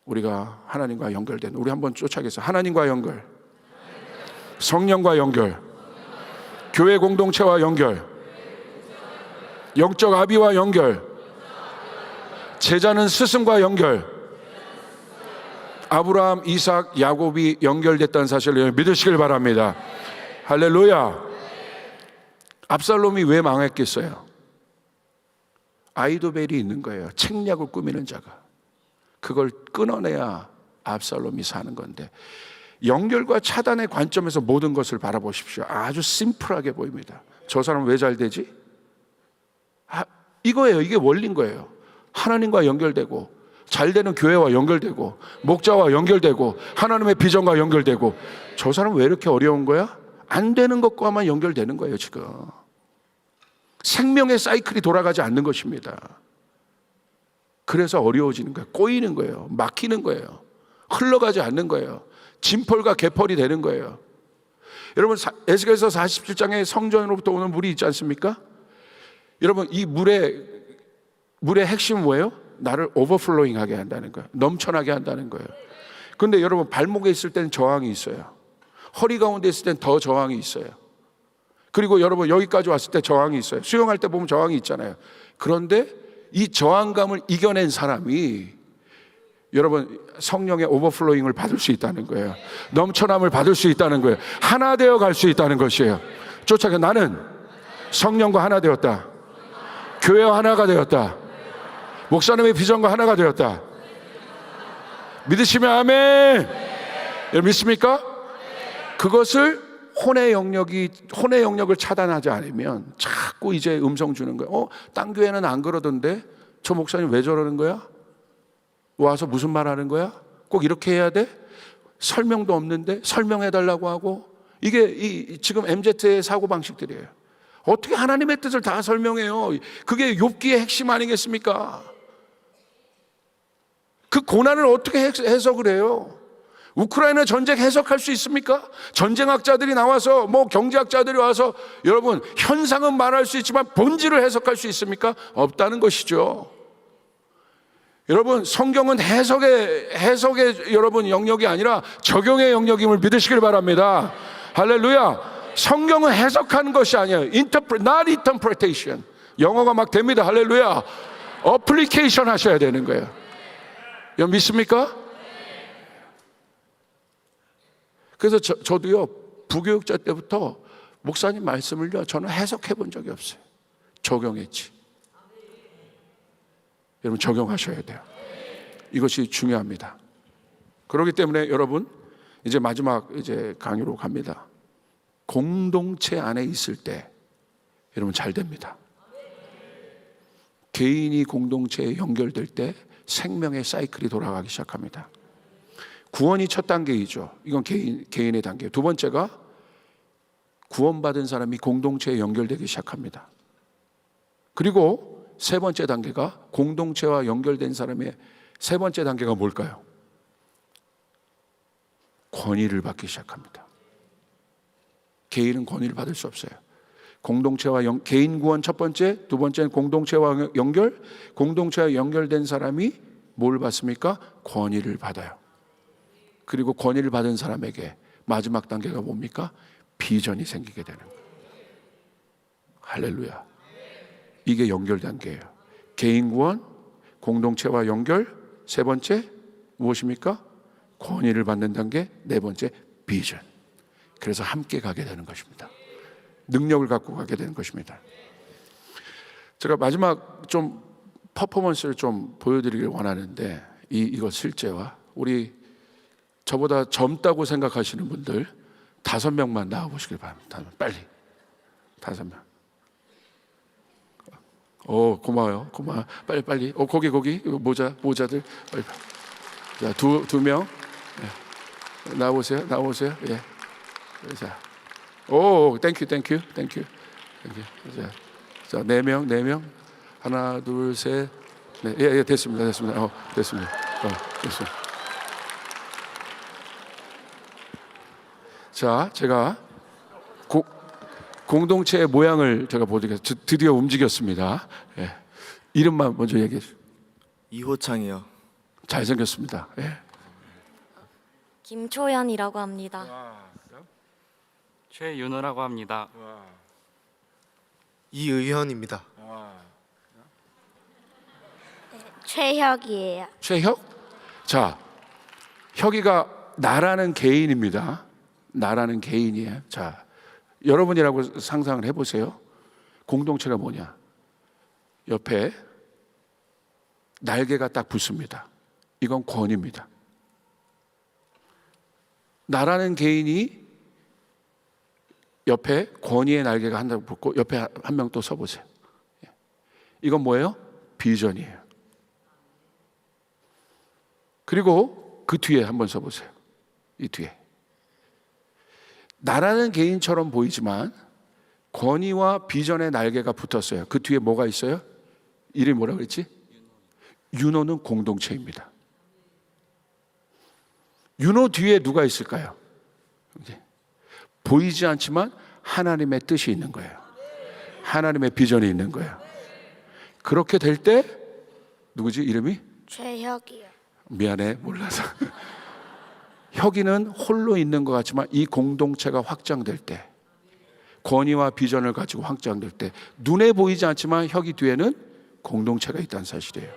우리가 하나님과 연결된, 우리 한번 쫓아가겠습니다. 하나님과 연결, 성령과 연결, 교회 공동체와 연결, 영적 아비와 연결, 제자는 스승과 연결, 아브라함, 이삭, 야곱이 연결됐다는 사실을 믿으시길 바랍니다. 할렐루야. 압살롬이 왜 망했겠어요? 아이도벨이 있는 거예요. 책략을 꾸미는 자가. 그걸 끊어내야 압살롬이 사는 건데, 연결과 차단의 관점에서 모든 것을 바라보십시오. 아주 심플하게 보입니다. 저 사람은 왜 잘 되지? 이거예요. 이게 원리인 거예요. 하나님과 연결되고 잘 되는 교회와 연결되고 목자와 연결되고 하나님의 비전과 연결되고, 저 사람은 왜 이렇게 어려운 거야? 안 되는 것과만 연결되는 거예요. 지금 생명의 사이클이 돌아가지 않는 것입니다. 그래서 어려워지는 거예요. 꼬이는 거예요. 막히는 거예요. 흘러가지 않는 거예요. 진펄과 개펄이 되는 거예요. 여러분, 에스겔서 47장에 성전으로부터 오는 물이 있지 않습니까? 여러분, 이 물의 핵심은 뭐예요? 나를 오버플로잉 하게 한다는 거예요. 넘쳐나게 한다는 거예요. 그런데 여러분, 발목에 있을 때는 저항이 있어요. 허리 가운데 있을 때는 더 저항이 있어요. 그리고 여러분, 여기까지 왔을 때 저항이 있어요. 수영할 때 보면 저항이 있잖아요. 그런데 이 저항감을 이겨낸 사람이 여러분 성령의 오버플로잉을 받을 수 있다는 거예요. 넘쳐남을 받을 수 있다는 거예요. 하나 되어 갈 수 있다는 것이에요. 쫓아가, 나는 성령과 하나 되었다. 교회와 하나가 되었다. 목사님의 비전과 하나가 되었다. 믿으시면 아멘. 여러분 믿습니까? 그것을 혼의 영역을 차단하지 않으면 자꾸 이제 음성 주는 거예요. 딴 교회는 안 그러던데 저 목사님 왜 저러는 거야? 와서 무슨 말 하는 거야? 꼭 이렇게 해야 돼? 설명도 없는데 설명해 달라고 하고. 이게 지금 MZ의 사고방식들이에요. 어떻게 하나님의 뜻을 다 설명해요? 그게 욥기의 핵심 아니겠습니까? 그 고난을 어떻게 해석을 해요? 우크라이나 전쟁 해석할 수 있습니까? 전쟁학자들이 나와서 경제학자들이 와서 여러분 현상은 말할 수 있지만 본질을 해석할 수 있습니까? 없다는 것이죠. 여러분, 성경은 해석의 여러분 영역이 아니라 적용의 영역임을 믿으시길 바랍니다. 할렐루야. 성경은 해석하는 것이 아니에요. not interpretation. 영어가 막 됩니다. 할렐루야. 어플리케이션 하셔야 되는 거예요. 여러분 믿습니까? 그래서 저도요, 부교육자 때부터 목사님 말씀을요, 저는 해석해 본 적이 없어요. 적용했지. 여러분 적용하셔야 돼요. 이것이 중요합니다. 그렇기 때문에 여러분, 이제 마지막 강의로 갑니다. 공동체 안에 있을 때 여러분 잘 됩니다. 개인이 공동체에 연결될 때 생명의 사이클이 돌아가기 시작합니다. 구원이 첫 단계이죠. 이건 개인의 단계. 두 번째가 구원받은 사람이 공동체에 연결되기 시작합니다. 그리고 세 번째 단계가 공동체와 연결된 사람의 세 번째 단계가 뭘까요? 권위를 받기 시작합니다. 개인은 권위를 받을 수 없어요. 공동체와 개인 구원 첫 번째, 두 번째는 공동체와 연결. 공동체와 연결된 사람이 뭘 받습니까? 권위를 받아요. 그리고 권위를 받은 사람에게 마지막 단계가 뭡니까? 비전이 생기게 되는 거예요. 할렐루야. 이게 연결 단계예요. 개인 구원, 공동체와 연결, 세 번째 무엇입니까? 권위를 받는 단계, 네 번째 비전. 그래서 함께 가게 되는 것입니다. 능력을 갖고 가게 되는 것입니다. 제가 마지막 좀 퍼포먼스를 좀 보여드리길 원하는데 이거 실제와 우리 저보다 젊다고 생각하시는 분들 5명만 나와보시길 바랍니다. 빨리 5명. 고마워요. 빨리. 거기 모자들 빨리. 자, 두 명. 네. 나오세요. 예. 자, 땡큐. 자, 4명. 하나, 둘, 셋. 네, 예, 됐습니다. 됐습니다. 자, 제가 공동체의 모양을 제가 보여드리겠습니다. 드디어 움직였습니다. 예. 이름만 먼저 얘기해 주세요. 이호창이요. 잘생겼습니다. 예. 김초연이라고 합니다. 최윤호라고 합니다. 이의현입니다. 최혁이에요. 최혁? 자, 혁이가 나라는 개인입니다. 나라는 개인이에요. 자, 여러분이라고 상상을 해보세요. 공동체가 뭐냐? 옆에 날개가 딱 붙습니다. 이건 권위입니다. 나라는 개인이 옆에 권위의 날개가 하나 붙고 옆에 한 명 또 서보세요. 이건 뭐예요? 비전이에요. 그리고 그 뒤에 한번 서보세요. 이 뒤에. 나라는 개인처럼 보이지만 권위와 비전의 날개가 붙었어요. 그 뒤에 뭐가 있어요? 이름이 뭐라고 그랬지? 윤호는 공동체입니다. 윤호 뒤에 누가 있을까요? 보이지 않지만 하나님의 뜻이 있는 거예요. 하나님의 비전이 있는 거예요. 그렇게 될 때 누구지? 이름이? 최혁이요. 미안해, 몰라서. 혁이는 홀로 있는 것 같지만 이 공동체가 확장될 때, 권위와 비전을 가지고 확장될 때 눈에 보이지 않지만 혁이 뒤에는 공동체가 있다는 사실이에요.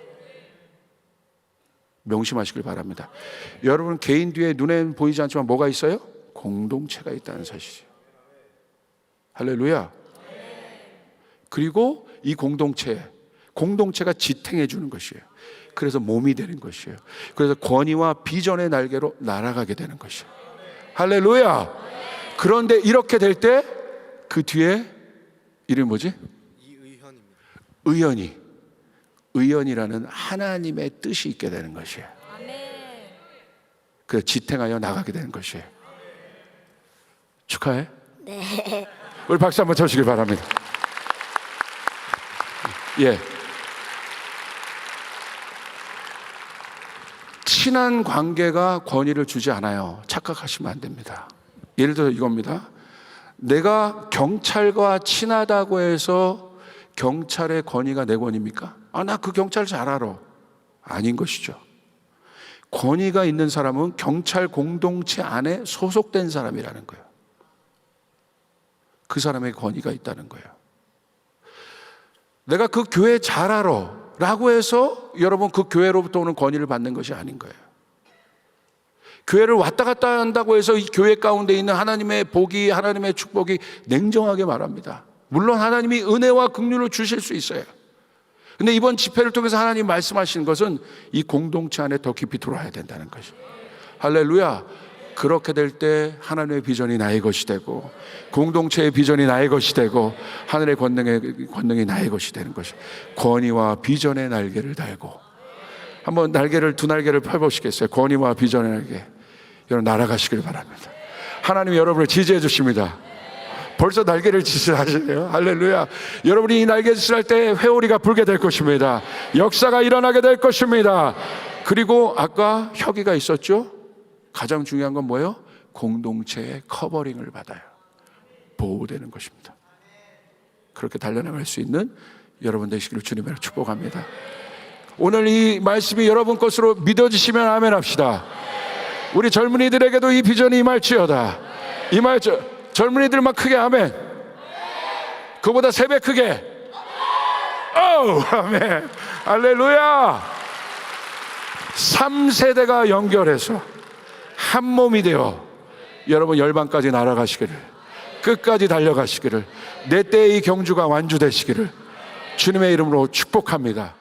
명심하시길 바랍니다. 여러분 개인 뒤에 눈에 보이지 않지만 뭐가 있어요? 공동체가 있다는 사실이에요. 할렐루야. 그리고 이 공동체가 지탱해 주는 것이에요. 그래서 몸이 되는 것이에요. 그래서 권위와 비전의 날개로 날아가게 되는 것이에요. 할렐루야. 그런데 이렇게 될 때 그 뒤에 이름이 뭐지? 이의현입니다. 의연이라는 하나님의 뜻이 있게 되는 것이에요. 그래서 지탱하여 나가게 되는 것이에요. 축하해. 네. 우리 박수 한번 쳐주시길 바랍니다. 예. 친한 관계가 권위를 주지 않아요. 착각하시면 안 됩니다. 예를 들어 이겁니다. 내가 경찰과 친하다고 해서 경찰의 권위가 내 권위입니까? 나 그 경찰 잘 알아. 아닌 것이죠. 권위가 있는 사람은 경찰 공동체 안에 소속된 사람이라는 거예요. 그 사람의 권위가 있다는 거예요. 내가 그 교회 잘 알아 라고 해서 여러분 그 교회로부터 오는 권위를 받는 것이 아닌 거예요. 교회를 왔다 갔다 한다고 해서 이 교회 가운데 있는 하나님의 복이, 하나님의 축복이 냉정하게 말합니다. 물론 하나님이 은혜와 긍휼을 주실 수 있어요. 근데 이번 집회를 통해서 하나님 말씀하시는 것은 이 공동체 안에 더 깊이 들어와야 된다는 것이에요. 할렐루야. 그렇게 될 때 하나님의 비전이 나의 것이 되고 공동체의 비전이 나의 것이 되고 하늘의 권능이 나의 것이 되는 것이, 권위와 비전의 날개를 달고, 한번 두 날개를 펴보시겠어요? 권위와 비전의 날개. 여러분 날아가시길 바랍니다. 하나님이 여러분을 지지해 주십니다. 벌써 날개를 짓하시네요. 할렐루야. 여러분이 이 날개 짓을 할 때 회오리가 불게 될 것입니다. 역사가 일어나게 될 것입니다. 그리고 아까 혁이가 있었죠? 가장 중요한 건 뭐예요? 공동체의 커버링을 받아요. 보호되는 것입니다. 그렇게 달려나갈 수 있는 여러분 되시기를 주님으로 축복합니다. 오늘 이 말씀이 여러분 것으로 믿어지시면 아멘 합시다. 우리 젊은이들에게도 이 비전이 임할지어다. 젊은이들만 크게 아멘. 그보다 3배 크게. 아멘. 할렐루야. 3세대가 연결해서 한 몸이 되어 여러분 열방까지 날아가시기를, 끝까지 달려가시기를, 내 때의 이 경주가 완주되시기를 주님의 이름으로 축복합니다.